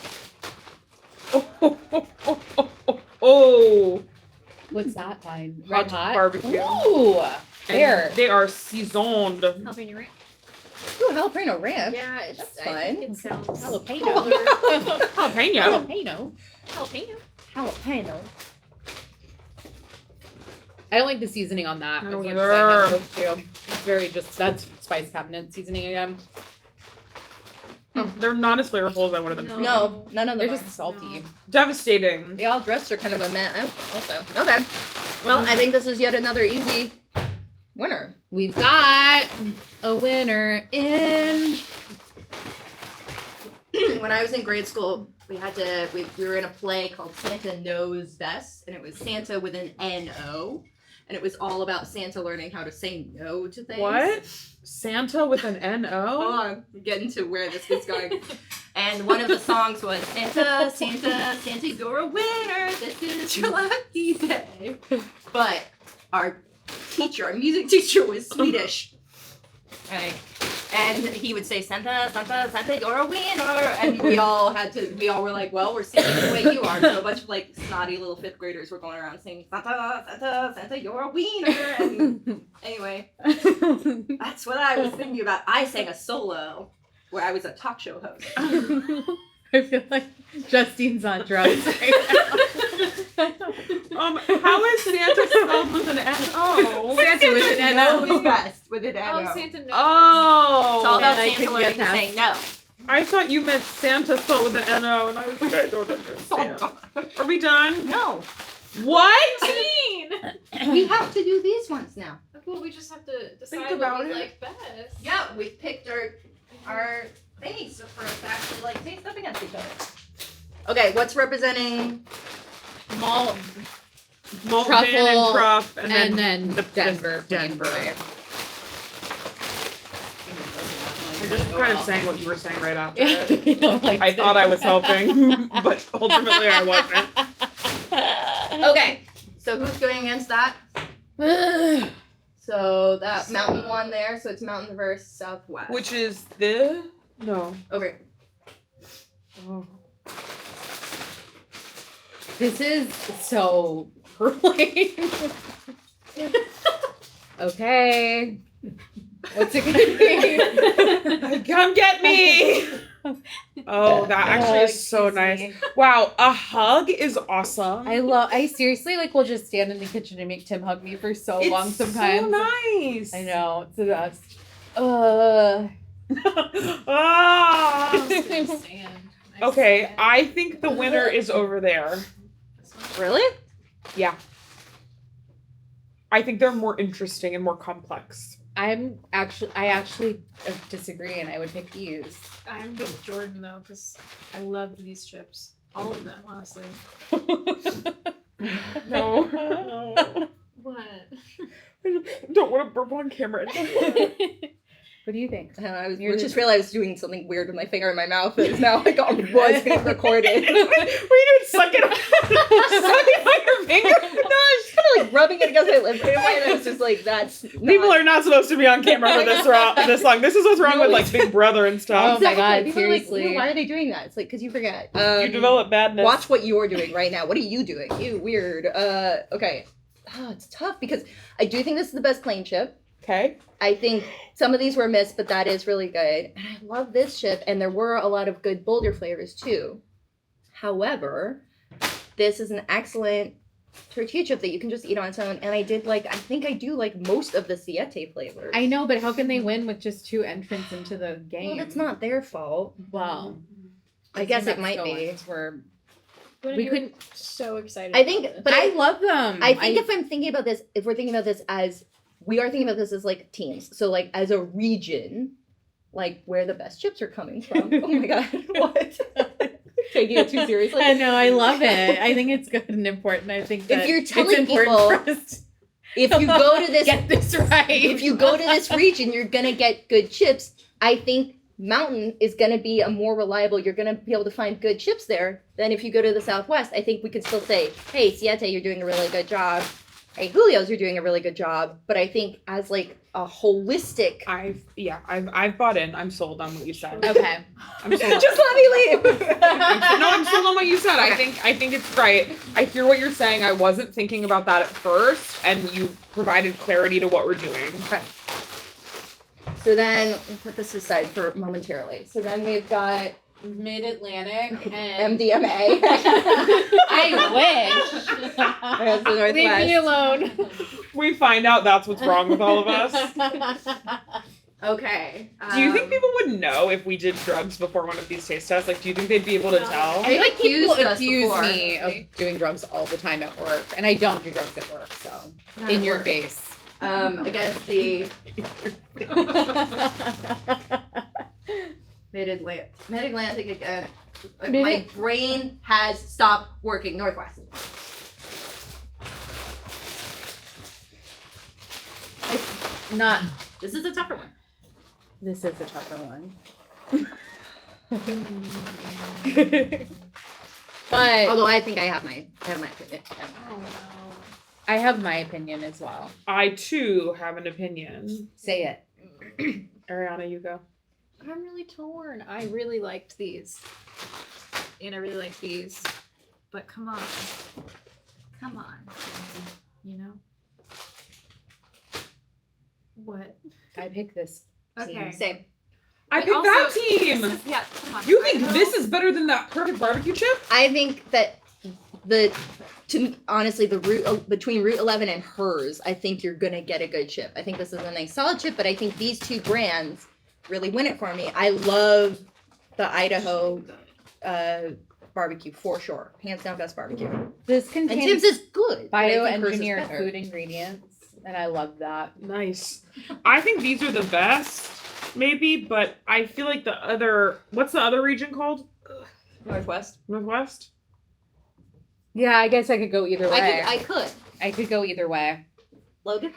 Oh, What's that kind? Hot Red hot barbecue. Ooh, And there. they are seasoned. Jalapeno, right? Ooh, jalapeno ranch. Yeah, it's That's I think fine. it sounds Jalapeno. Jalapeno. Jalapeno. Jalapeno. Jalapeno. I don't like the seasoning on that. I as don't much as I either. had hoped to. It's very that's spice cabinet seasoning again. They're not as flavorful as I would have been. No, none of They're them. just salty. Devastating. They all dressed are kind of a meh. Also, okay. Well, I think this is yet another easy winner. We've got a winner in. When I was in grade school, we were in a play called Santa Knows Best, and it was Santa with an N-O, and it was all about Santa learning how to say no to things. What? Santa with an N-O? Oh, I'm getting to where this is going. And one of the songs was Santa, Santa, Santa, you're a winner. This is your lucky day. But our teacher, our music teacher, was Swedish. And he would say, Santa, Santa, Santa, you're a winner. And we all were like, well, we're singing the way you are. So a bunch of like snotty little fifth graders were going around singing, Santa, Santa, Santa, you're a winner. And anyway, that's what I was thinking about. I sang a solo where I was a talk show host. I feel like Justine's on drugs right How is Santa spelled with an N-O? Santa with an No N-O. is best with an Oh, N-O. Santa knows. Oh. It's all about And I Santa couldn't learning get to say no. I thought you meant Santa spelled with an N-O, and I was like, I don't understand. Are we done? No. What? We have to do these ones now. Well, we just have to decide Think what about we it. like best. Yeah, we've picked our things for us to actually like taste up against each other. Okay, what's representing Malt Malt Truffle, Gin and Truff, and then the Denver. Denver. I'm just kind of saying what you were saying right after it. You know, like I thought I was helping, but ultimately I wasn't. Okay, so who's going against that? So that mountain one there, so it's mountain versus southwest. Which is the... No. Okay. Oh. This is so hurling. Okay. What's it gonna be? Come get me! Oh, that actually is so nice. Wow, a hug is awesome. I seriously will just stand in the kitchen and make Tim hug me for so long sometimes. So nice. I know, it's the best. Ah. Stand. Okay, I think the winner is over there. Really? Yeah. I think they're more interesting and more complex. I actually disagree, and I would pick these. I'm with Jordan though, because I love these chips. All of them, honestly. No. What? I don't want to burp on camera. What do you think? I You're just the- realized I was doing something weird with my finger in my mouth that is now was being recorded. Were you doing suck it on your finger? No, I was kind of rubbing it against my lip. And I was just like, that's People are not supposed to be on camera for this long. This is what's wrong with Big Brother and stuff. Oh my God, People are like, seriously. why are they doing that? It's like, because you forget. You develop badness. Watch what you're doing right now. What are you doing? Ew, weird. Okay. Oh, it's tough because I do think this is the best plain chip. Okay. I think some of these were missed, but that is really good. And I love this chip, and there were a lot of good bolder flavors too. However, this is an excellent tortilla chip that you can just eat on its own. And I think I do like most of the Siete flavors. I know, but how can they win with just 2 entrants into the game? Well, that's not their fault. Well, I guess it might be. We couldn't. So excited. I think, about but I love them. I think if we're thinking about this as we are thinking about this as like teams, so like as a region, like where the best chips are coming from. Oh my God, what? Taking it too seriously. I know, I love it. I think it's good and important. I think that If you're it's telling important people- for us If you go to this, get this right. if you go to this region, you're gonna get good chips. I think Mountain is gonna be a more reliable. You're gonna be able to find good chips there than if you go to the Southwest. I think we could still say, "Hey, Siete, you're doing a really good job. Hey, Julio's, you're doing a really good job." But I think as like a holistic, I've bought in. I'm sold on what you said. Okay. I'm sold. just let me leave. I'm sold on what you said. I think it's right. I hear what you're saying. I wasn't thinking about that at first, and you provided clarity to what we're doing. Okay. So then we'll put this aside for momentarily. So then we've got Mid-Atlantic and MDMA. I wish. There's the Northwest. Leave me alone. We find out that's what's wrong with all of us. Okay. Do you think people would know if we did drugs before one of these taste tests? Like, do you think they'd be able to tell? I think people accused us accuse before. me of doing drugs all the time at work, and I don't do drugs at work, so in your face. Against the Mid-Atlantic. Mid-Atlantic again. My brain has stopped working. Northwest. Not. This is a tougher one. This is a tougher one. But Although I think I have my opinion. Oh, no. I have my opinion as well. I too have an opinion. Say it. Ariana, you go. I'm really torn. I really liked these. And I really like these. But come on. Come on. You know? What? I pick this. Okay. Same. I But picked also, that team. this is- yeah, come on. You think Idaho- this is better than that perfect barbecue chip? I think that honestly, the route between Route 11 and Hers, I think you're gonna get a good chip. I think this is a nice solid chip, but I think these two brands really win it for me. I love the Idaho barbecue for sure, hands down best barbecue. This And contains Tim's is good. but I think hers is bioengineered better. food ingredients, and I love that. Nice. I think these are the best, maybe, but I feel like the other. What's the other region called? Northwest. Northwest? Yeah, I guess I could go either way. I could. I could go either way. Logan.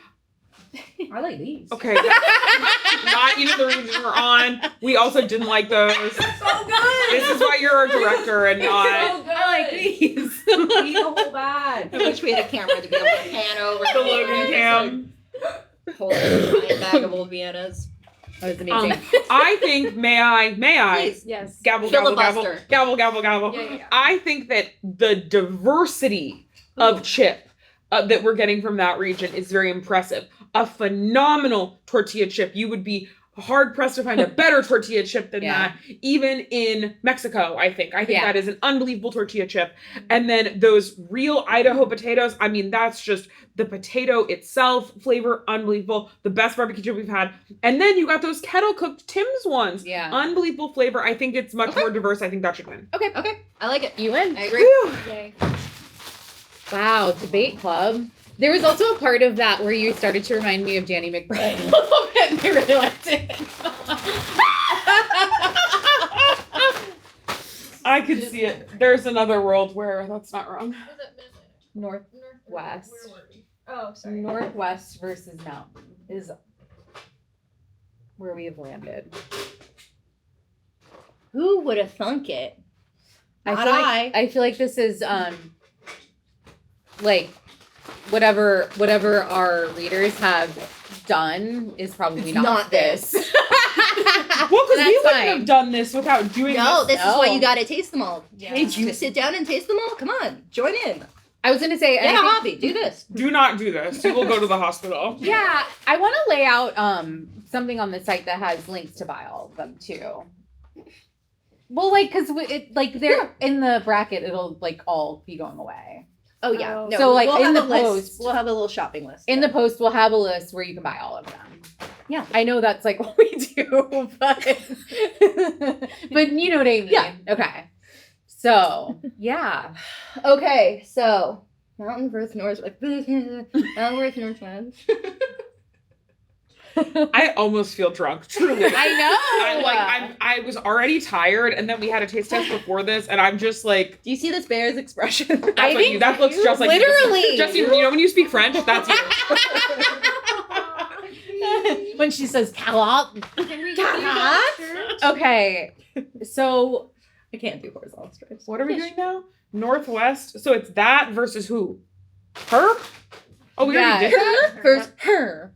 I like these. Okay. Not even the region we're on. We also didn't like those. So good. This is why you're our director and not good. I like these. Eat the whole bag. I wish we had a camera to be able to pan over the Logan cam. Whole giant bag of old Viennas. That was amazing. I think, may I? Please. Yes. Gavel, gavel, gavel, Filibuster. gavel, gavel, gavel. Yeah. I think that the diversity of chip that we're getting from that region is very impressive. A phenomenal tortilla chip. You would be hard pressed to find a better tortilla chip than Yeah. that, even in Mexico. I think Yeah. that is an unbelievable tortilla chip. And then those real Idaho potatoes. I mean, that's just the potato itself, flavor unbelievable. The best barbecue chip we've had. And then you got those kettle cooked Tim's ones. Yeah. Unbelievable flavor. I think it's much more diverse. I think that should win. Okay. I like it. You win. I agree. Whew. Yay. Wow, debate club. There was also a part of that where you started to remind me of Danny McBride a little bit, and I really liked it. I could see it. There's another world where that's not wrong. Northwest. Where were we? Oh, sorry. Northwest versus mountain is where we have landed. Who would have thunk it? I Not feel like I feel like this is like whatever our readers have done is probably It's not this. Well, because we That's wouldn't fine. have done this without doing No, this. this is why No. you gotta taste them all. Yeah. Hey, you sit down and taste them all? Come on, join in. I was gonna say, Get a I think- hobby. Do this. Do not do this. You will go to the hospital. yeah, I want to lay out something on the site that has links to buy all of them too. Well, like, cause it like they're in the bracket, it'll like all be going away. Oh yeah. Oh. No, So, like, we'll in have the a list. post- We'll have a little shopping list. In the post, we'll have a list where you can buy all of them. Yeah. I know that's like what we do, but you know what I mean. Yeah. Okay. So yeah. Okay, so Mountain versus Northwest. Mountain versus Northwest. I almost feel drunk. Truly. I know. I was already tired, and then we had a taste test before this, and I'm just like, Do you see this bear's expression? that's I what think you. That looks just like literally. You. Just you know when you speak French, that's you. When she says "calotte." Can we Okay. So I can't do horizontal stripes. What are we doing now? Northwest. So it's that versus who? Her? Oh, we already did that? First, her.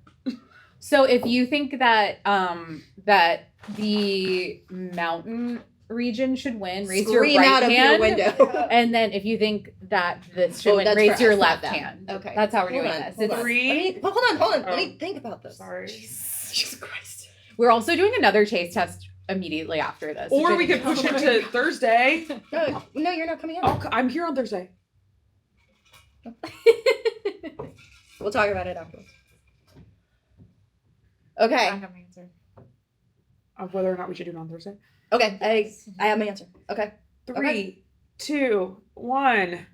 So if you think that that the mountain region should win, raise your Scream right out of your hand. window. And then if you think that this should Oh, win, that's raise for your us, not left them. hand. Okay. That's how we're Hold doing on, this. hold It's on. Three. Hold on. Let Oh. me think about this. Sorry. Jesus Christ. We're also doing another taste test immediately after this. Or which we I could think push is- it to Thursday. No, you're not coming out. I'm here on Thursday. We'll talk about it afterwards. I Okay. have my answer. Of whether or not we should do it on Thursday. Okay. I have my answer. Okay. 3, 2, 1.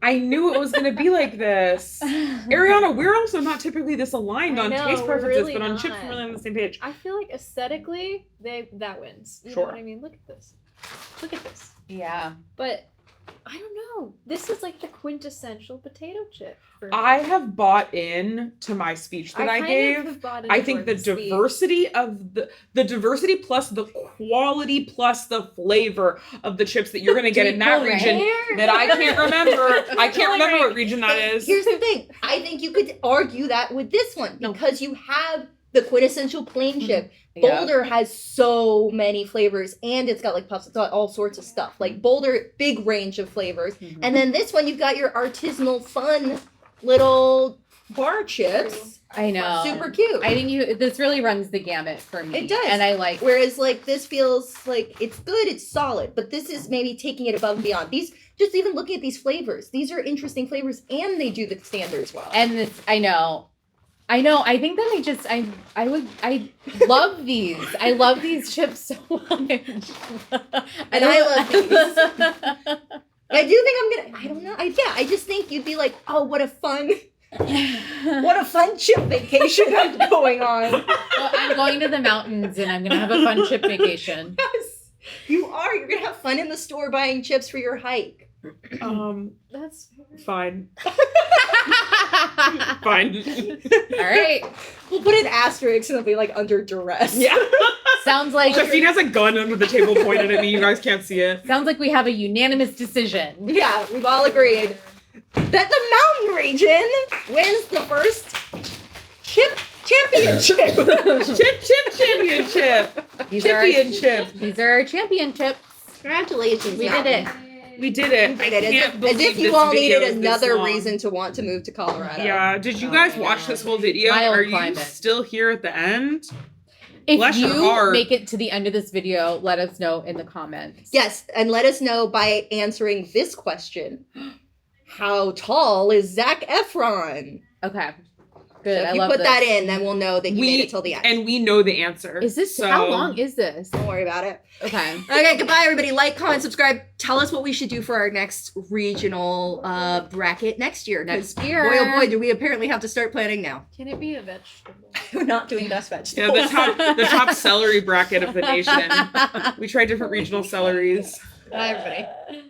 I knew it was going to be like this. Ariana, we're also not typically this aligned I on know, taste we're preferences, really but on not. chips, we're really on the same page. I feel like aesthetically, that wins. You Sure. know what I mean? Look at this. Look at this. Yeah. But I don't know. This is like the quintessential potato chip. For me. I have bought in to my speech that I kind of gave. have bought I into think the Jordan's speech. diversity of the diversity plus the quality plus the flavor of the chips that you're going to get in that Right. region that I can't remember. I can't remember what region that is. Here's the thing. I think you could argue that with this one because you have the quintessential plain chip. Yeah. Boulder has so many flavors and it's got like puffs, it's got all sorts of stuff. Like Boulder, big range of flavors. Mhm. And then this one, you've got your artisanal, fun little bar chips. I know. Super cute. I think this really runs the gamut for me. It does. And I like Whereas like this feels like it's good, it's solid, but this is maybe taking it above and beyond. These, just even looking at these flavors, these are interesting flavors and they do the standards well. and this I know. I think that I love these. I love these chips so much. And I love these. I do think I don't know. I just think you'd be like, oh, what a fun chip vacation I'm going on. Well, I'm going to the mountains and I'm gonna have a fun chip vacation. Yes, you are. You're gonna have fun in the store buying chips for your hike. That's Fine. Fine. All right. We'll put an asterisk and it'll be like under duress. Yeah. Sounds like Justine has a gun under the table pointed at me. You guys can't see it. we have a unanimous decision. Yeah, we've all agreed that the mountain region wins the first chip championship. Chip championship. These are our, Championship. these are our championships. Congratulations, We did mountain. it. We did it. We did it. I can't As believe if you this all video needed is this another long. reason to want to move to Colorado. Yeah. Did you guys watch this whole video? Mild Are you climate. still here at the end? If Bless your you heart. make it to the end of this video, let us know in the comments. Yes, and let us know by answering this question. How tall is Zac Efron? Okay. So Good. if I you love put this. that in, then we'll know that you made it till the end. And we know the answer. Is this so... how long is this? Don't worry about it. Okay. Okay, goodbye, everybody. Like, comment, subscribe. Tell us what we should do for our next regional bracket next year. 'Cause Next year. Boy, oh boy, do we apparently have to start planning now. Can it be a vegetable? We're not doing best Yeah, vegetables. the top celery bracket of the nation. We tried different regional celeries. Bye, everybody.